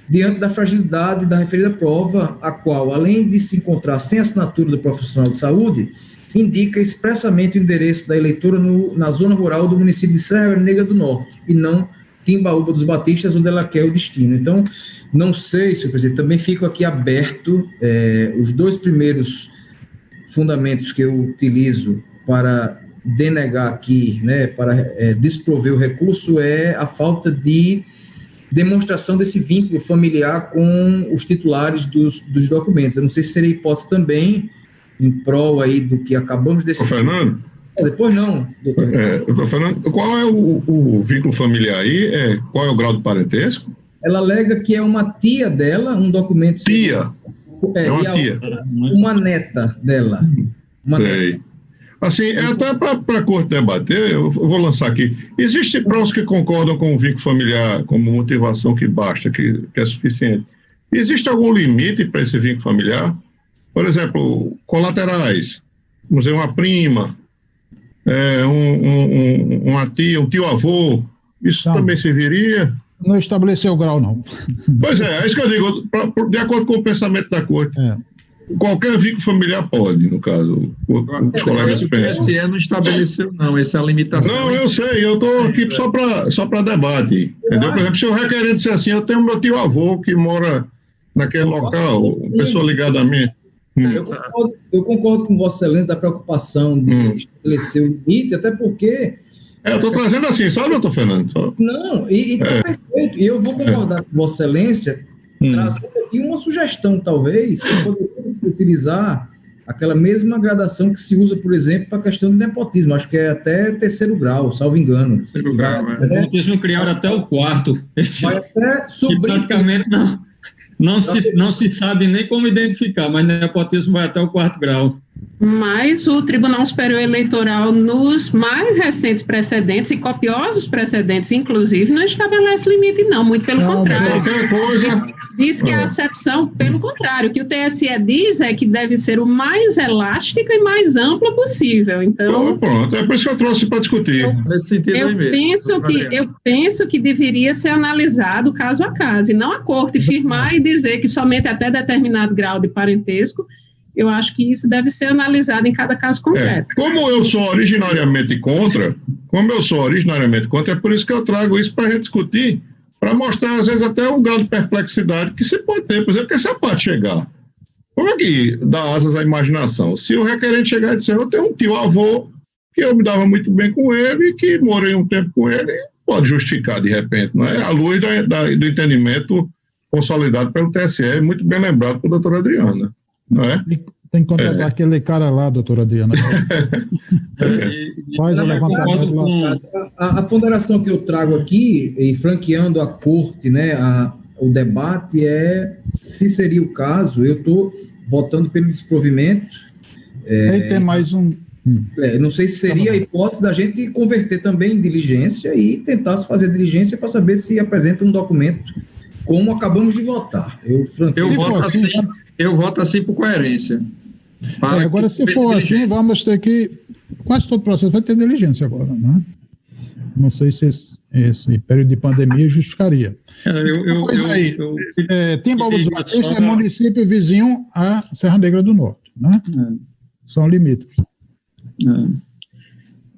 diante da fragilidade da referida prova, a qual, além de se encontrar sem assinatura do profissional de saúde, indica expressamente o endereço da eleitora na zona rural do município de Serra Negra do Norte, e não Timbaúba dos Batistas, onde ela quer o destino. Então, não sei, senhor presidente, também fico aqui aberto, os 2 primeiros fundamentos que eu utilizo para denegar aqui, né, para desprover o recurso, é a falta de demonstração desse vínculo familiar com os titulares dos documentos. Eu não sei se seria hipótese também, em prol aí do que acabamos de decidir. Fernando? Depois não, doutor. Doutor Fernando, qual é o vínculo familiar aí? Qual é o grau de parentesco? Ela alega que é uma tia dela, um documento... Tia? É uma tia. Uma neta dela. Uma neta. Assim, até para a corte debater, eu vou lançar aqui. Existem provas que concordam com o vínculo familiar como motivação que basta, que é suficiente. Existe algum limite para esse vínculo familiar? Por exemplo, colaterais. Vamos dizer, uma prima, uma tia, um tio-avô. Isso também serviria? Não estabeleceu o grau, não. Pois é isso que eu digo, de acordo com o pensamento da corte. Qualquer vínculo familiar pode, no caso, os colegas pensam. O TSE não estabeleceu, não, essa lemitação. Não, eu sei, eu estou aqui só para debate, entendeu? Por exemplo, se o requerente disser assim, eu tenho meu tio-avô que mora naquele local, uma pessoa ligada a mim. Eu concordo com Vossa Excelência da preocupação de estabelecer o limite, até porque... eu estou trazendo assim, sabe, doutor Fernando? Não, e está perfeito. E eu vou concordar com Vossa Excelência, trazendo aqui uma sugestão, talvez, que poderia utilizar aquela mesma gradação que se usa, por exemplo, para a questão do nepotismo. Acho que é até 3º grau, salvo engano. 3º grau, O nepotismo criaram até o 4º. Vai até sobrinho. Praticamente não se sabe nem como identificar, mas nepotismo vai até o 4º grau. Mas o Tribunal Superior Eleitoral, nos mais recentes precedentes e copiosos precedentes, inclusive, não estabelece limite, não, muito pelo contrário. Qualquer coisa... Diz que a acepção, pelo contrário, o que o TSE diz é que deve ser o mais elástica e mais ampla possível. Então, pronto, é por isso que eu trouxe para discutir. Nesse sentido eu penso que deveria ser analisado caso a caso, e não a corte firmar e dizer que somente até determinado grau de parentesco. Eu acho que isso deve ser analisado em cada caso concreto. Como eu sou originariamente contra, é por isso que eu trago isso para a gente discutir, para mostrar, às vezes, até um grau de perplexidade que se pode ter. Por exemplo, porque se a parte chegar, como é que dá asas à imaginação? Se o requerente chegar e dizer, eu tenho um tio-avô que eu me dava muito bem com ele e que morei um tempo com ele, pode justificar, de repente, não é? À luz do entendimento consolidado pelo TSE, muito bem lembrado pela doutora Adriana, não é? Tem que contratar aquele cara lá, doutora Adriana. Faz o levantamento lá. A ponderação que eu trago aqui, e franqueando a corte, né, o debate é se seria o caso, eu estou votando pelo desprovimento. Aí tem mais um... não sei se seria a hipótese da gente converter também em diligência e tentar se fazer diligência para saber se apresenta um documento como acabamos de votar. Eu voto assim por coerência. Agora, se for assim, vamos ter que... Quase todo o processo vai ter diligência agora, né? Não sei se esse período de pandemia justificaria. Timbaúba dos Batista é município vizinho à Serra Negra do Norte, né? São limítrofes.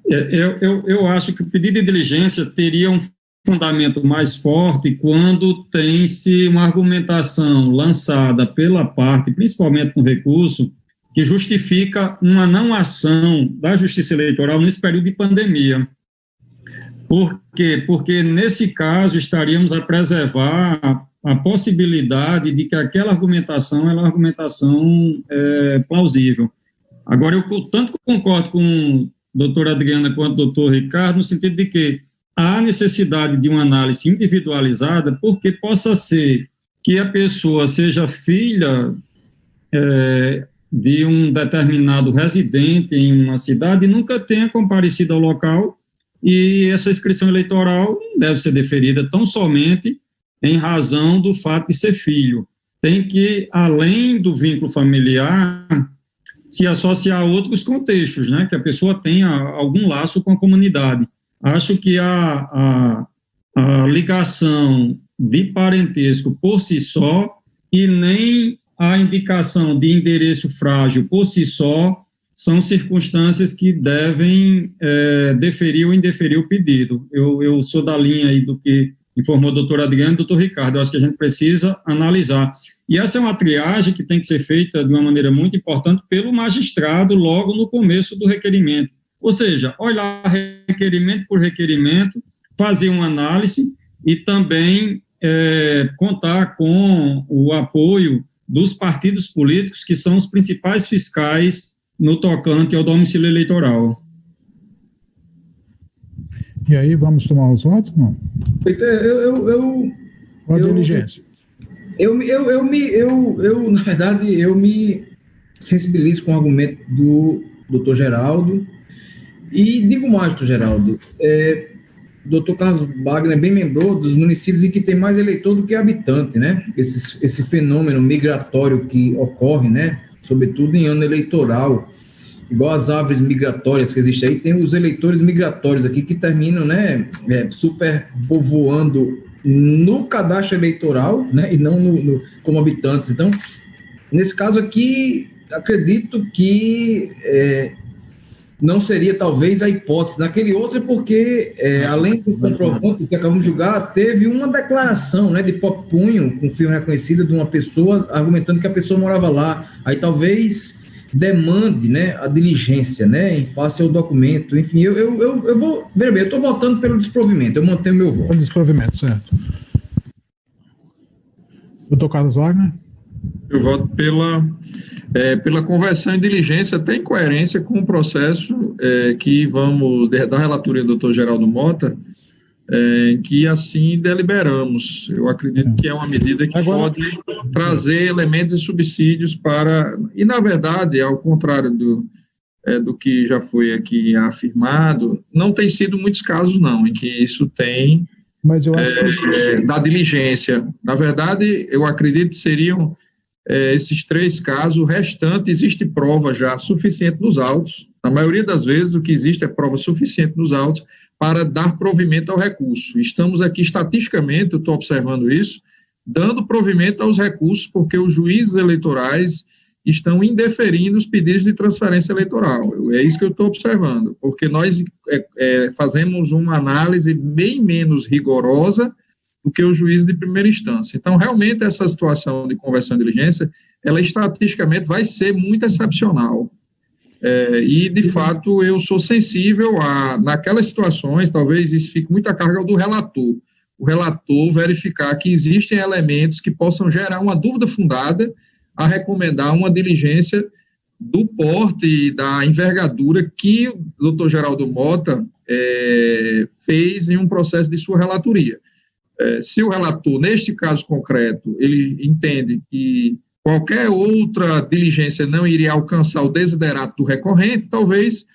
Eu acho que o pedido de diligência teria um fundamento mais forte quando tem-se uma argumentação lançada pela parte, principalmente no recurso, que justifica uma não ação da Justiça Eleitoral nesse período de pandemia. Por quê? Porque, nesse caso, estaríamos a preservar a possibilidade de que aquela argumentação é uma argumentação plausível. Agora, eu tanto concordo com o doutor Adriana quanto o doutor Ricardo, no sentido de que há necessidade de uma análise individualizada, porque possa ser que a pessoa seja filha de um determinado residente em uma cidade e nunca tenha comparecido ao local, e essa inscrição eleitoral não deve ser deferida tão somente em razão do fato de ser filho. Tem que, além do vínculo familiar, se associar a outros contextos, né, que a pessoa tenha algum laço com a comunidade. Acho que a ligação de parentesco por si só e nem a indicação de endereço frágil por si só são circunstâncias que devem deferir ou indeferir o pedido. Eu sou da linha aí do que informou o doutor Adriano e o doutor Ricardo. Eu acho que a gente precisa analisar. E essa é uma triagem que tem que ser feita de uma maneira muito importante pelo magistrado logo no começo do requerimento. Ou seja, olhar requerimento por requerimento, fazer uma análise e também contar com o apoio dos partidos políticos, que são os principais fiscais no tocante ao domicílio eleitoral. E aí, vamos tomar os votos? Não. Com a diligência. Na verdade, eu me sensibilizo com o argumento do doutor Geraldo e digo mais, doutor Geraldo, o doutor Carlos Wagner bem lembrou dos municípios em que tem mais eleitor do que habitante, né? Esse fenômeno migratório que ocorre, né? Sobretudo em ano eleitoral, igual as árvores migratórias que existem aí, tem os eleitores migratórios aqui que terminam, né, superpovoando no cadastro eleitoral, né, e não como habitantes. Então, nesse caso aqui, acredito que não seria talvez a hipótese. Naquele outro é porque, além do comprovante que acabamos de julgar, teve uma declaração, né, de punho com fio reconhecido de uma pessoa argumentando que a pessoa morava lá. Aí talvez demande, né, a diligência, né, em face ao documento. Enfim, eu vou... Veja bem, eu estou votando pelo desprovimento, eu mantenho meu voto. Pelo desprovimento, certo. Doutor Carlos Wagner? Eu voto pela conversão em diligência, até em coerência com o processo que vamos, da relatoria do doutor Geraldo Mota, que assim deliberamos. Eu acredito que é uma medida que pode trazer elementos e subsídios para... E, na verdade, ao contrário do que já foi aqui afirmado, não tem sido muitos casos, não, em que isso tem... Mas eu acho da diligência. Na verdade, eu acredito que seriam esses 3 casos. O restante, existe prova já suficiente nos autos. Na maioria das vezes, o que existe é prova suficiente nos autos para dar provimento ao recurso. Estamos aqui, estatisticamente, eu estou observando isso, dando provimento aos recursos, porque os juízes eleitorais estão indeferindo os pedidos de transferência eleitoral. É isso que eu estou observando, porque nós fazemos uma análise bem menos rigorosa do que os juízes de primeira instância. Então, realmente, essa situação de conversão de diligência, ela estatisticamente vai ser muito excepcional. E, de fato, eu sou sensível naquelas situações, talvez isso fique muito a carga do relator. O relator verificar que existem elementos que possam gerar uma dúvida fundada a recomendar uma diligência do porte e da envergadura que o doutor Geraldo Mota fez em um processo de sua relatoria. Se o relator, neste caso concreto, ele entende que qualquer outra diligência não iria alcançar o desiderato do recorrente, talvez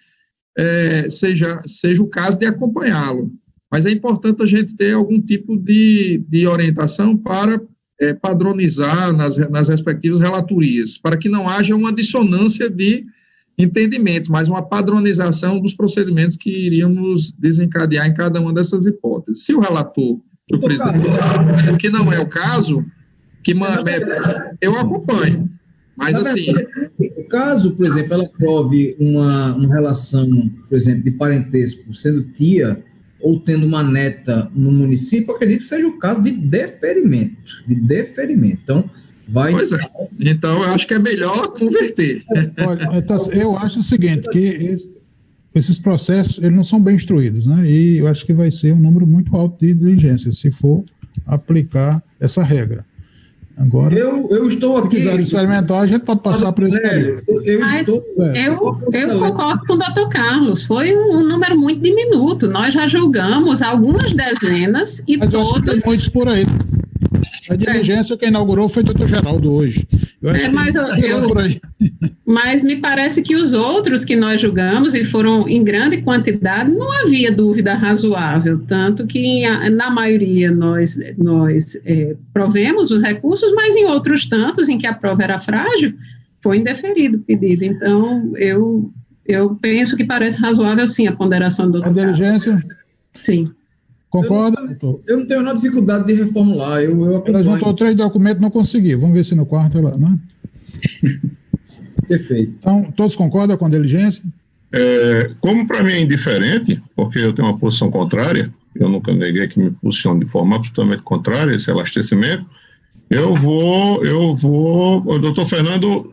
seja o caso de acompanhá-lo. Mas é importante a gente ter algum tipo de orientação para padronizar nas respectivas relatorias, para que não haja uma dissonância de entendimentos, mas uma padronização dos procedimentos que iríamos desencadear em cada uma dessas hipóteses. Se o relator, o presidente, o que não é o caso, eu acompanho. Mas, assim... Caso, por exemplo, ela prove uma relação, por exemplo, de parentesco, sendo tia ou tendo uma neta no município, acredito que seja o caso de deferimento. Então, vai... Pois é. Então, eu acho que é melhor converter. Olha, eu acho o seguinte, que esses processos, eles não são bem instruídos, né? E eu acho que vai ser um número muito alto de diligências, se for aplicar essa regra. Agora, eu estou aqui... Se quiser experimentar, a gente pode passar por esse caminho. Eu concordo com o doutor Carlos. Foi um número muito diminuto. Nós já julgamos algumas dezenas e mas todos... eu acho que tem muitos por aí. A diligência que inaugurou foi o doutor Geraldo hoje. Eu acho por aí. Mas me parece que os outros que nós julgamos, e foram em grande quantidade, não havia dúvida razoável, tanto que na maioria nós provemos os recursos, mas em outros tantos em que a prova era frágil, foi indeferido o pedido. Então, eu penso que parece razoável, sim, a ponderação do doutor. A diligência? Sim. Concorda, doutor? Eu não tenho nenhuma dificuldade de reformular. Ela juntou 3 documentos, não conseguiu. Vamos ver se no quarto ela, né? Perfeito. Então, todos concordam com a diligência? Como para mim é indiferente, porque eu tenho uma posição contrária, eu nunca neguei que me posiciono de forma absolutamente contrária a esse abastecimento, eu vou, o doutor Fernando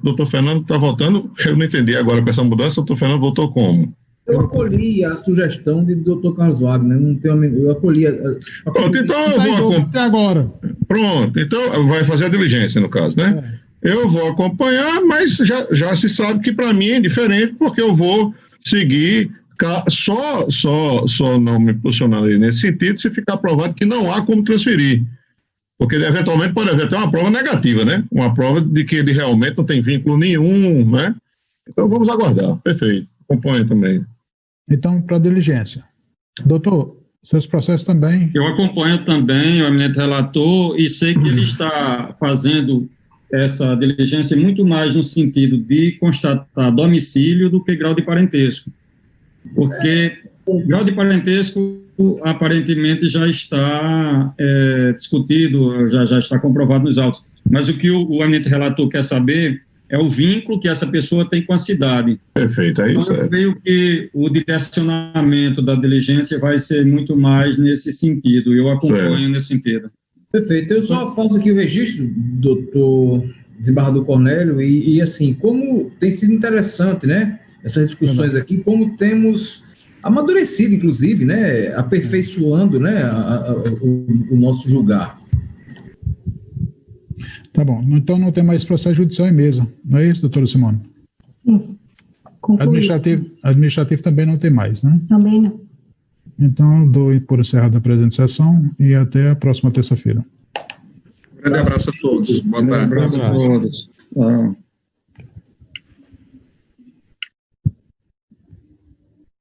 está votando, eu não entendi agora com essa mudança, o doutor Fernando votou como? Eu acolhi a sugestão do doutor Carlos Wagner, eu acolhi. Pronto, então eu vou até agora. Pronto, então vai fazer a diligência, no caso, né? Eu vou acompanhar, mas já se sabe que para mim é indiferente, porque eu vou seguir, só não me posicionando nesse sentido, se ficar provado que não há como transferir. Porque eventualmente pode haver até uma prova negativa, né? Uma prova de que ele realmente não tem vínculo nenhum, né? Então vamos aguardar, perfeito. Acompanho também. Então, para diligência. Doutor, seus processos também? Eu acompanho também o eminente relator e sei que ele está fazendo essa diligência muito mais no sentido de constatar domicílio do que grau de parentesco. Porque o grau de parentesco aparentemente já está discutido, já está comprovado nos autos. Mas o que o eminente relator quer saber é o vínculo que essa pessoa tem com a cidade. Perfeito, é isso. Então, eu creio que o direcionamento da diligência vai ser muito mais nesse sentido, eu acompanho nesse sentido. Perfeito, eu só faço aqui o registro, doutor desembargador Cornélio, e assim, como tem sido interessante, né, essas discussões aqui, como temos amadurecido, inclusive, né, aperfeiçoando, né, o nosso julgar. Tá bom, então não tem mais processo judicial em mesa, não é isso, doutora Simone? Sim, administrativo também não tem mais, né? Também não. Então, dou por encerrada a presente sessão e até a próxima terça-feira. Um grande abraço a todos. Boa tarde. Um abraço a todos.